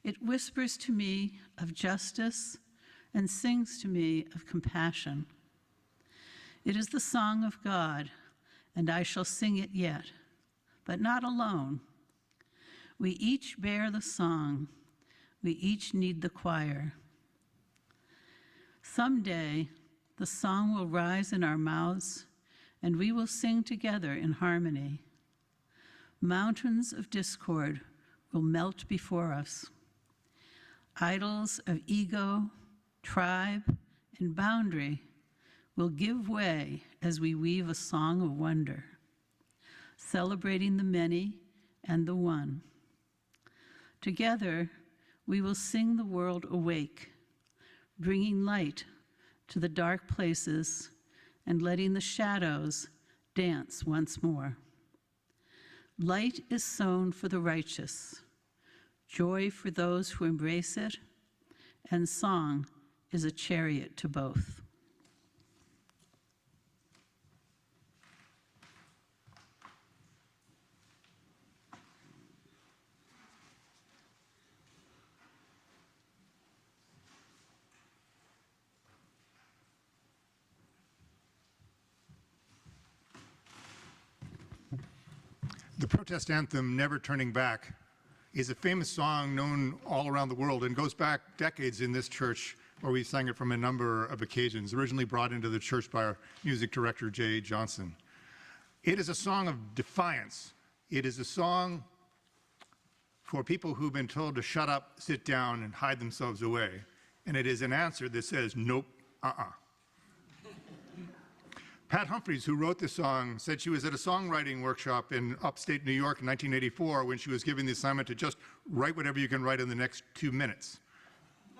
It whispers to me of justice and sings to me of compassion. It is the song of God, and I shall sing it yet, but not alone. We each bear the song. We each need the choir. Someday, the song will rise in our mouths, and we will sing together in harmony. Mountains of discord will melt before us. Idols of ego, tribe, and boundary will give way as we weave a song of wonder, celebrating the many and the one. Together, we will sing the world awake, bringing light to the dark places and letting the shadows dance once more. Light is sown for the righteous, joy for those who embrace it, and song is a chariot to both. The protest anthem, Never Turning Back, is a famous song known all around the world and goes back decades in this church, where we sang it from a number of occasions, originally brought into the church by our music director, Jay Johnson. It is a song of defiance. It is a song for people who've been told to shut up, sit down, and hide themselves away. And it is an answer that says, nope, Pat Humphries, who wrote this song, said she was at a songwriting workshop in upstate New York in 1984 when she was given the assignment to just write whatever you can write in the next 2 minutes.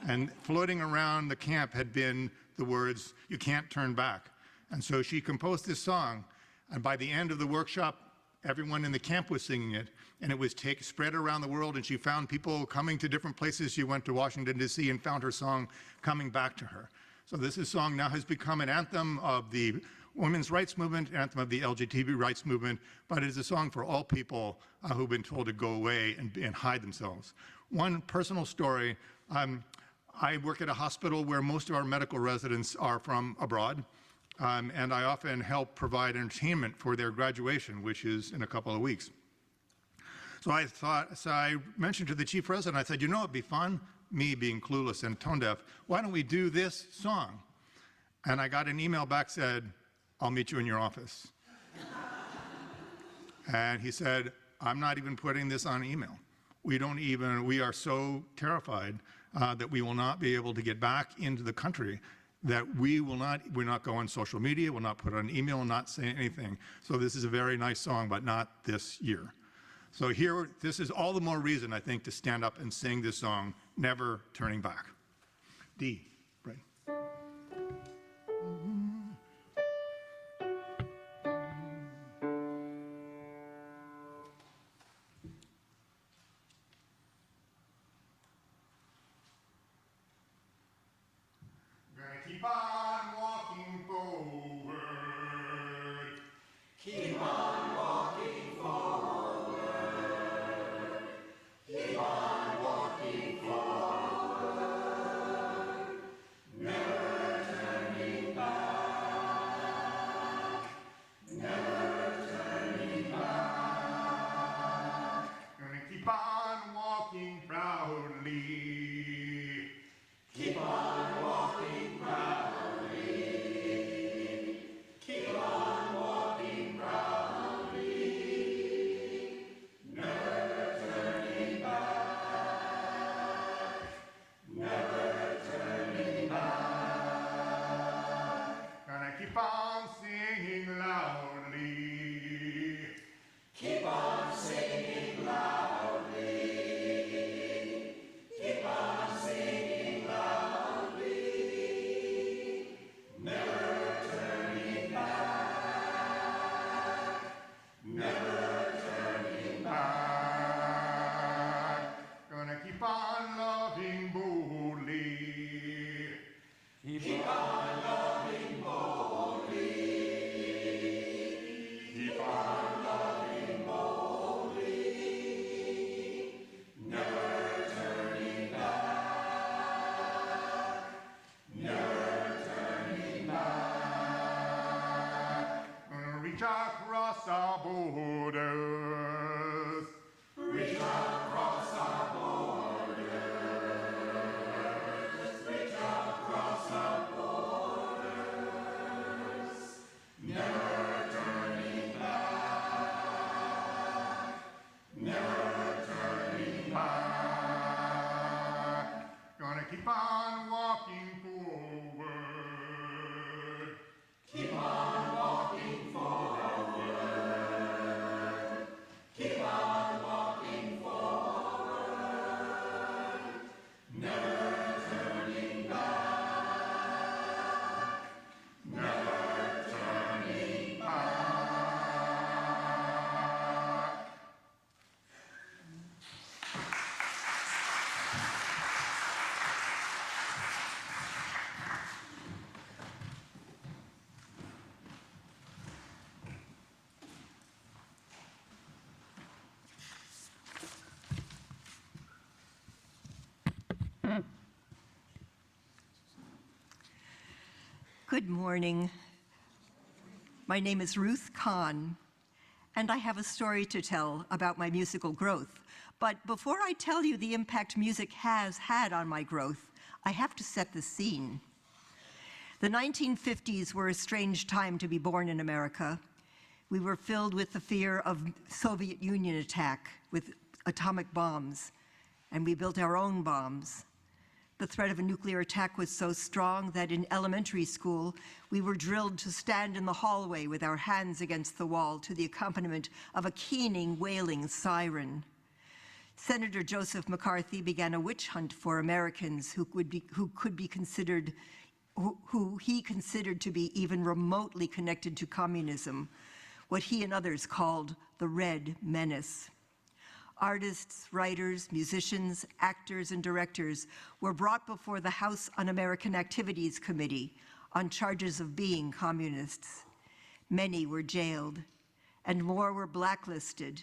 And floating around the camp had been the words, "You can't turn back." And so she composed this song, and by the end of the workshop, everyone in the camp was singing it, and it was spread around the world, and she found people coming to different places. She went to Washington, D.C., and found her song coming back to her. So this song now has become an anthem of the women's rights movement, anthem of the LGBT rights movement, but it is a song for all people who've been told to go away and hide themselves. One personal story, I work at a hospital where most of our medical residents are from abroad, and I often help provide entertainment for their graduation, which is in a couple of weeks. So I mentioned to the chief resident, I said, you know, it'd be fun, me being clueless and tone deaf, why don't we do this song? And I got an email back said, I'll meet you in your office. And he said, I'm not even putting this on email. We are so terrified that we will not be able to get back into the country, that we'll not go on social media, we'll not put it on email, and not say anything. So this is a very nice song, but not this year. So here, this is all the more reason, I think, to stand up and sing this song, Never Turning Back. D, right. Keep on walking forward. Keep on walking forward. Keep on walking forward. Never turning back. Never turning back. Gonna keep on walking proudly. Keep on walking proudly. Keep on walking proudly. Never turning back. Never turning back. Gonna keep on singing loudly. Keep on singing loudly. Keep on singing loudly. Never turning back. Never turning back. Good morning. My name is Ruth Kahn, and I have a story to tell about my musical growth. But before I tell you the impact music has had on my growth, I have to set the scene. The 1950s were a strange time to be born in America. We were filled with the fear of Soviet Union attack with atomic bombs, and we built our own bombs. The threat of a nuclear attack was so strong that in elementary school, we were drilled to stand in the hallway with our hands against the wall to the accompaniment of a keening, wailing siren. Senator Joseph McCarthy began a witch hunt for Americans who he considered to be even remotely connected to communism, what he and others called the Red Menace. Artists, writers, musicians, actors, and directors were brought before the House Un-American Activities Committee on charges of being communists. Many were jailed, and more were blacklisted.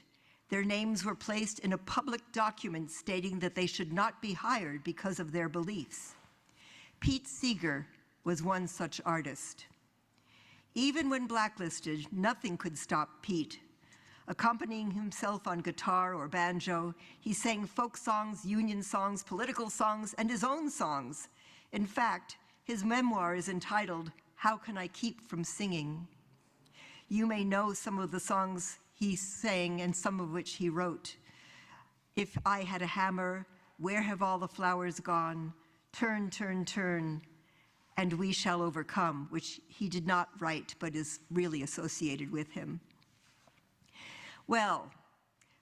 Their names were placed in a public document stating that they should not be hired because of their beliefs. Pete Seeger was one such artist. Even when blacklisted, nothing could stop Pete. Accompanying himself on guitar or banjo, he sang folk songs, union songs, political songs, and his own songs. In fact, his memoir is entitled, "How Can I Keep From Singing?" You may know some of the songs he sang and some of which he wrote. "If I Had a Hammer," "Where Have All the Flowers Gone?" "Turn, Turn, Turn," and "We Shall Overcome," which he did not write but is really associated with him. Well,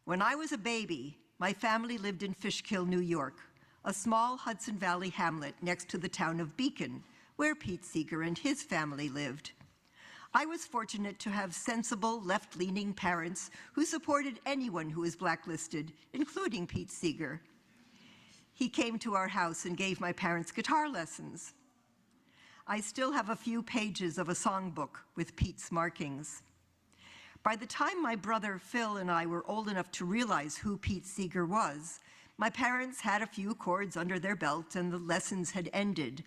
when I was a baby, my family lived in Fishkill, New York, a small Hudson Valley hamlet next to the town of Beacon, where Pete Seeger and his family lived. I was fortunate to have sensible, left-leaning parents who supported anyone who was blacklisted, including Pete Seeger. He came to our house and gave my parents guitar lessons. I still have a few pages of a songbook with Pete's markings. By the time my brother Phil and I were old enough to realize who Pete Seeger was, my parents had a few chords under their belt and the lessons had ended.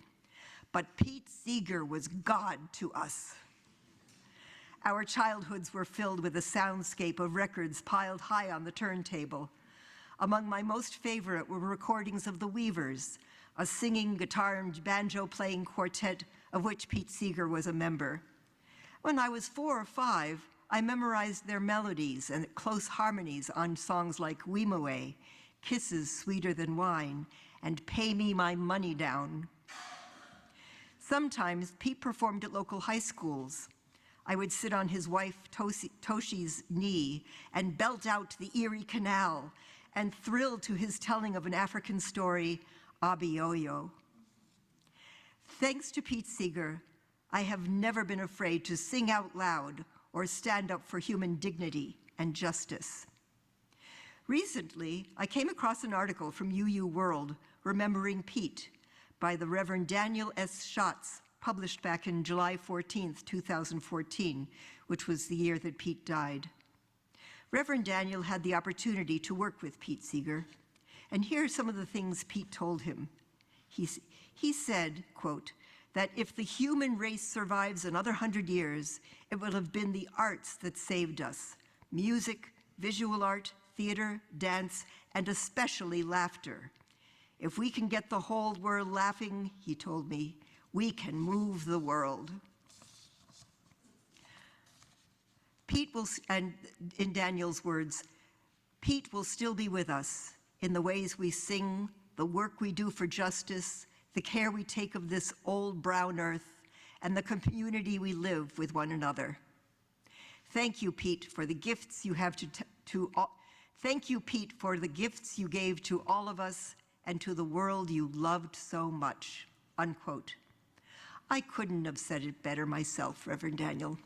But Pete Seeger was God to us. Our childhoods were filled with a soundscape of records piled high on the turntable. Among my most favorite were recordings of the Weavers, a singing, guitar, and banjo-playing quartet of which Pete Seeger was a member. When I was 4 or 5, I memorized their melodies and close harmonies on songs like Weemoe, Kisses Sweeter Than Wine, and Pay Me My Money Down. Sometimes Pete performed at local high schools. I would sit on his wife Toshi's knee and belt out the Erie Canal and thrill to his telling of an African story, Abioyo. Thanks to Pete Seeger, I have never been afraid to sing out loud or stand up for human dignity and justice. Recently, I came across an article from UU World, Remembering Pete, by the Reverend Daniel S. Schatz, published back in July 14th, 2014, which was the year that Pete died. Reverend Daniel had the opportunity to work with Pete Seeger, and here are some of the things Pete told him. He said, quote, that if the human race survives another 100 years, it will have been the arts that saved us. Music, visual art, theater, dance, and especially laughter. If we can get the whole world laughing, he told me, we can move the world. Pete will, and in Daniel's words, Pete will still be with us in the ways we sing, the work we do for justice, the care we take of this old brown earth, and the community we live with one another. Thank you, Pete, for the gifts you have thank you, Pete, for the gifts you gave to all of us and to the world you loved so much, unquote. I couldn't have said it better myself, Reverend Daniel.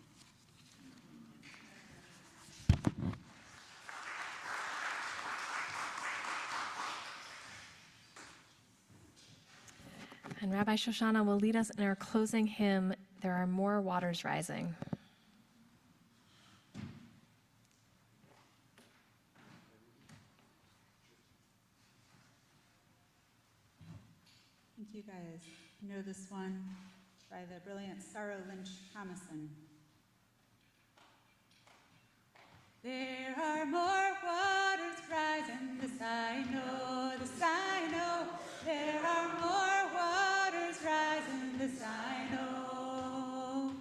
And Rabbi Shoshana will lead us in our closing hymn, There Are More Waters Rising. Thank you guys. I know this one by the brilliant Sarah Lynch Thomason. There are more waters rising, this I know, this I know. There are more waters rising, this I know.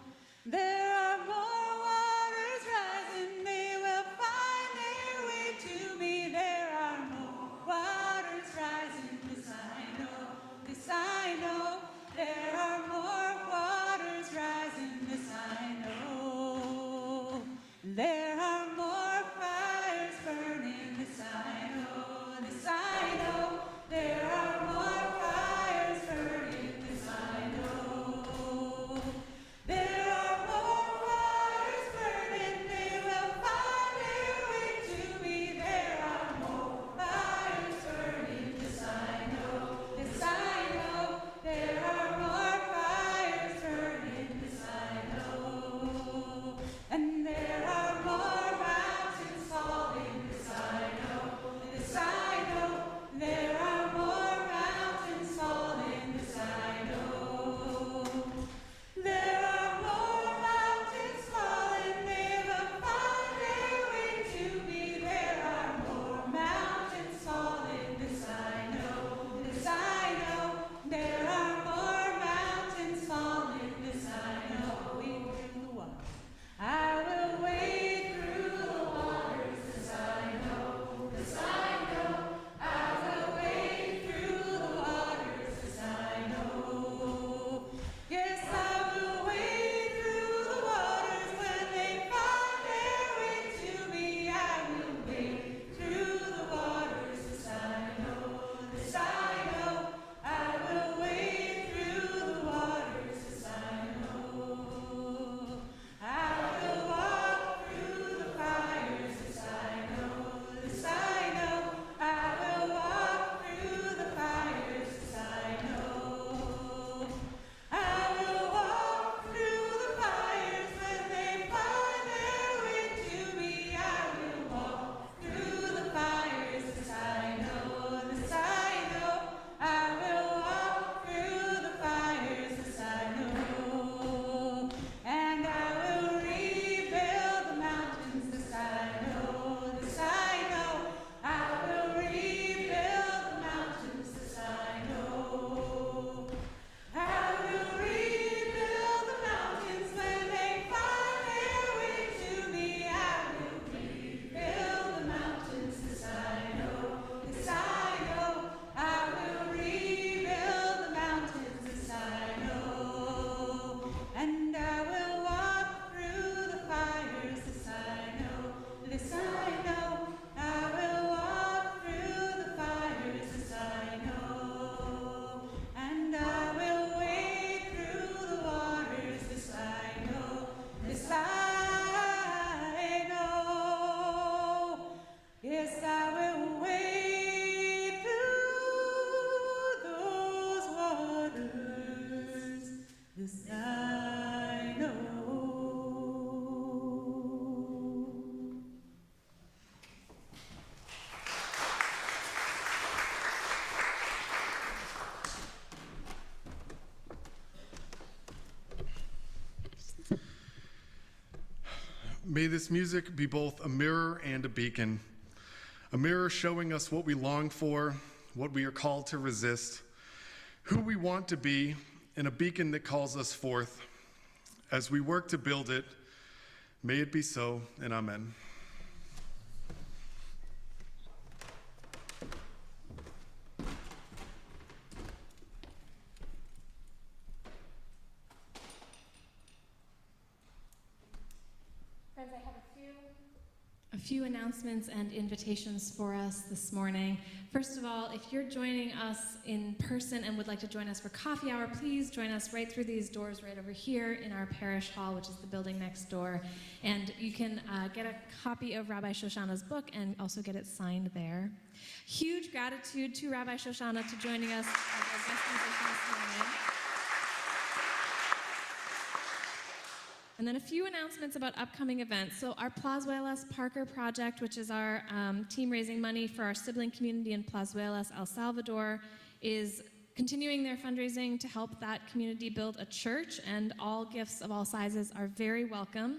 There are more waters rising, they will find their way to me. There are more waters rising, this I know, this I know. There are more waters rising, this I know. There are more fires burning, this I know, this I know. There are more fires burning, this I know. There are more fires burning, they will find their way to me. There are more fires burning, this I know, this I know. There are more fires burning, this I know. And there are more mountains falling, this I know, this I know. There are more mountains falling, this I know. There are more mountains falling, they will find their way to me. There are more mountains falling, this I know, this I know. There are more mountains falling, this I know. Wade through the water. I will wade through the waters, this I know, this I know. I will wade through the waters, this I know. Yes, I will wade through the waters when they find their way to me. I will wade through the waters, this I know, this I know. I will wade through the waters, this I know. I will walk through the fires, this I know, this I know. I will walk through the fires, this I know. I will walk through the fires when they find their way to me. I will walk through the fires, this I know, this I know. I will walk through the fires, this I know. And I will rebuild the mountains, this I know, this I know. I will rebuild the mountains, this I know. I will rebuild the mountains when they find their way to me. I will rebuild the mountains, this I know, this I know. I will rebuild the mountains, this I know. And I will walk through the fires, this I know, this I know. I will walk through the fires, this I know. And I will wade through the waters, this I know, this I know. Yes, I will wade through those waters, this I know. May this music be both a mirror and a beacon. A mirror showing us what we long for, what we are called to resist, who we want to be, and a beacon that calls us forth. As we work to build it, may it be so, and amen. Friends, I have a few announcements and invitations for us this morning. First of all, if you're joining us in person and would like to join us for coffee hour, please join us right through these doors right over here in our parish hall, which is the building next door. And you can get a copy of Rabbi Shoshana's book and also get it signed there. Huge gratitude to Rabbi Shoshana for joining us as our guest musician this morning. And then a few announcements about upcoming events. So our Plazuelas Parker Project, which is our team raising money for our sibling community in Plazuelas, El Salvador, is continuing their fundraising to help that community build a church, and all gifts of all sizes are very welcome.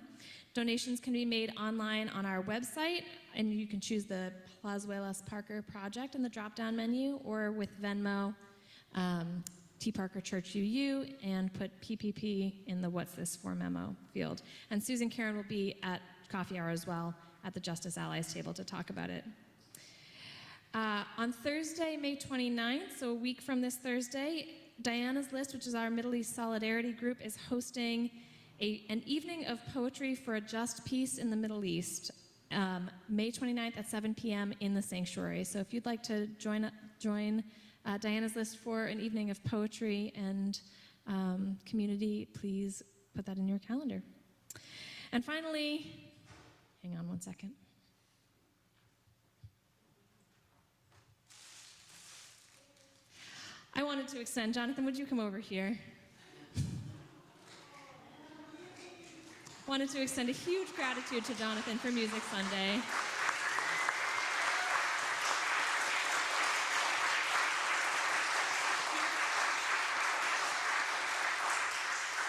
Donations can be made online on our website, and you can choose the Plazuelos Parker Project in the drop-down menu, or with Venmo, T. Parker Church UU, and put PPP in the What's This For memo field. And Susan Karen will be at coffee hour as well at the Justice Allies table to talk about it. On Thursday, May 29th, so a week from this Thursday, Diana's List, which is our Middle East Solidarity group, is hosting an evening of poetry for a just peace in the Middle East, May 29th at 7 p.m. in the sanctuary. So if you'd like to join Diana's List for an evening of poetry and community, please put that in your calendar. And finally, hang on one second. I wanted to extend, Jonathan, would you come over here? Wanted to extend a huge gratitude to Jonathan for Music Sunday.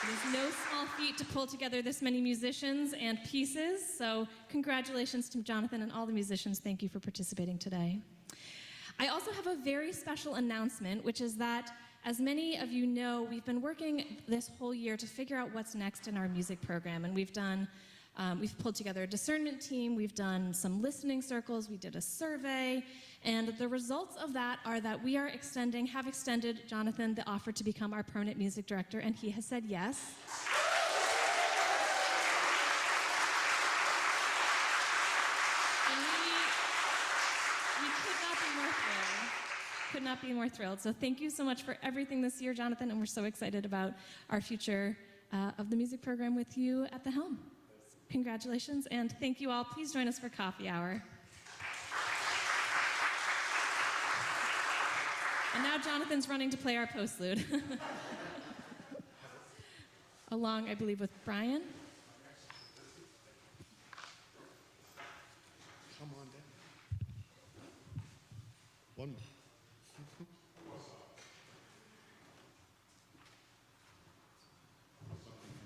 It is no small feat to pull together this many musicians and pieces, so congratulations to Jonathan and all the musicians. Thank you for participating today. I also have a very special announcement, which is that, as many of you know, we've been working this whole year to figure out what's next in our music program, and we've pulled together a discernment team, we've done some listening circles, we did a survey, and the results of that are that we have extended Jonathan the offer to become our permanent music director, and he has said yes. Could not be more thrilled. So thank you so much for everything this year, Jonathan, and we're so excited about our future of the music program with you at the helm. Congratulations, and thank you all. Please join us for coffee hour. And now Jonathan's running to play our postlude. Along, I believe, with Brian. Come on down. One more.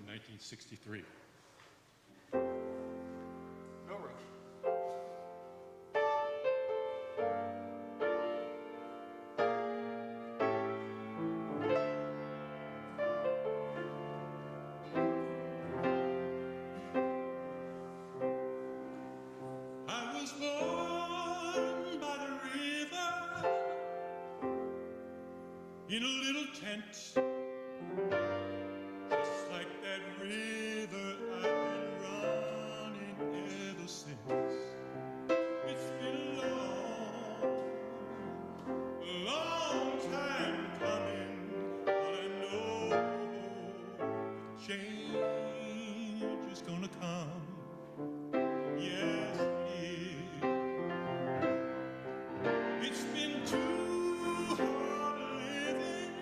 1963. No rush. I was born by the river in a little tent. Just like that river, I've been running ever since. It's been a long time coming, but I know change is gonna come. Yes, it is. It's been too hard living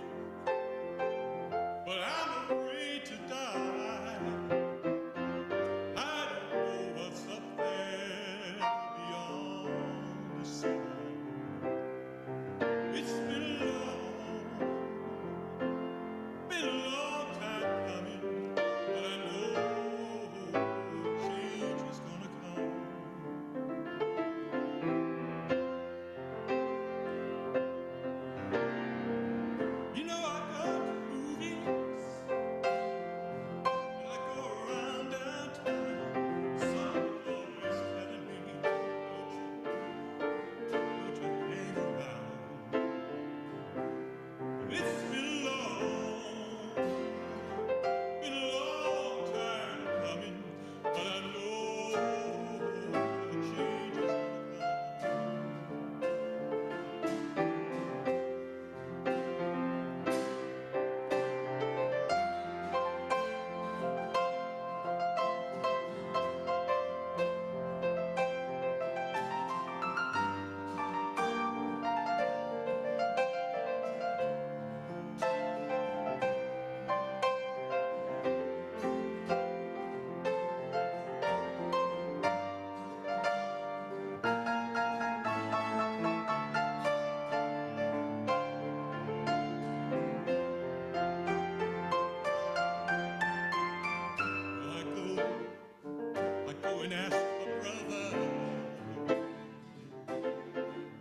and ask for brother.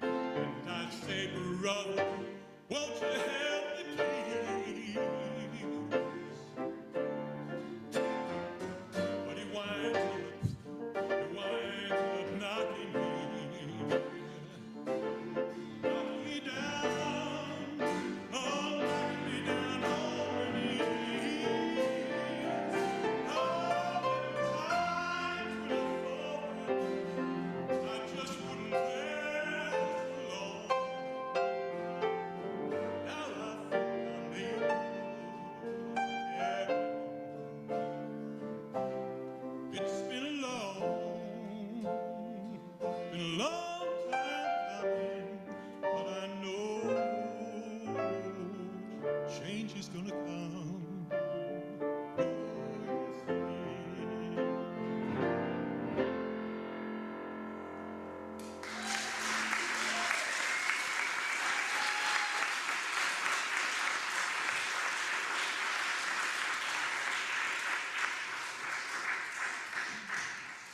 And I say, brother,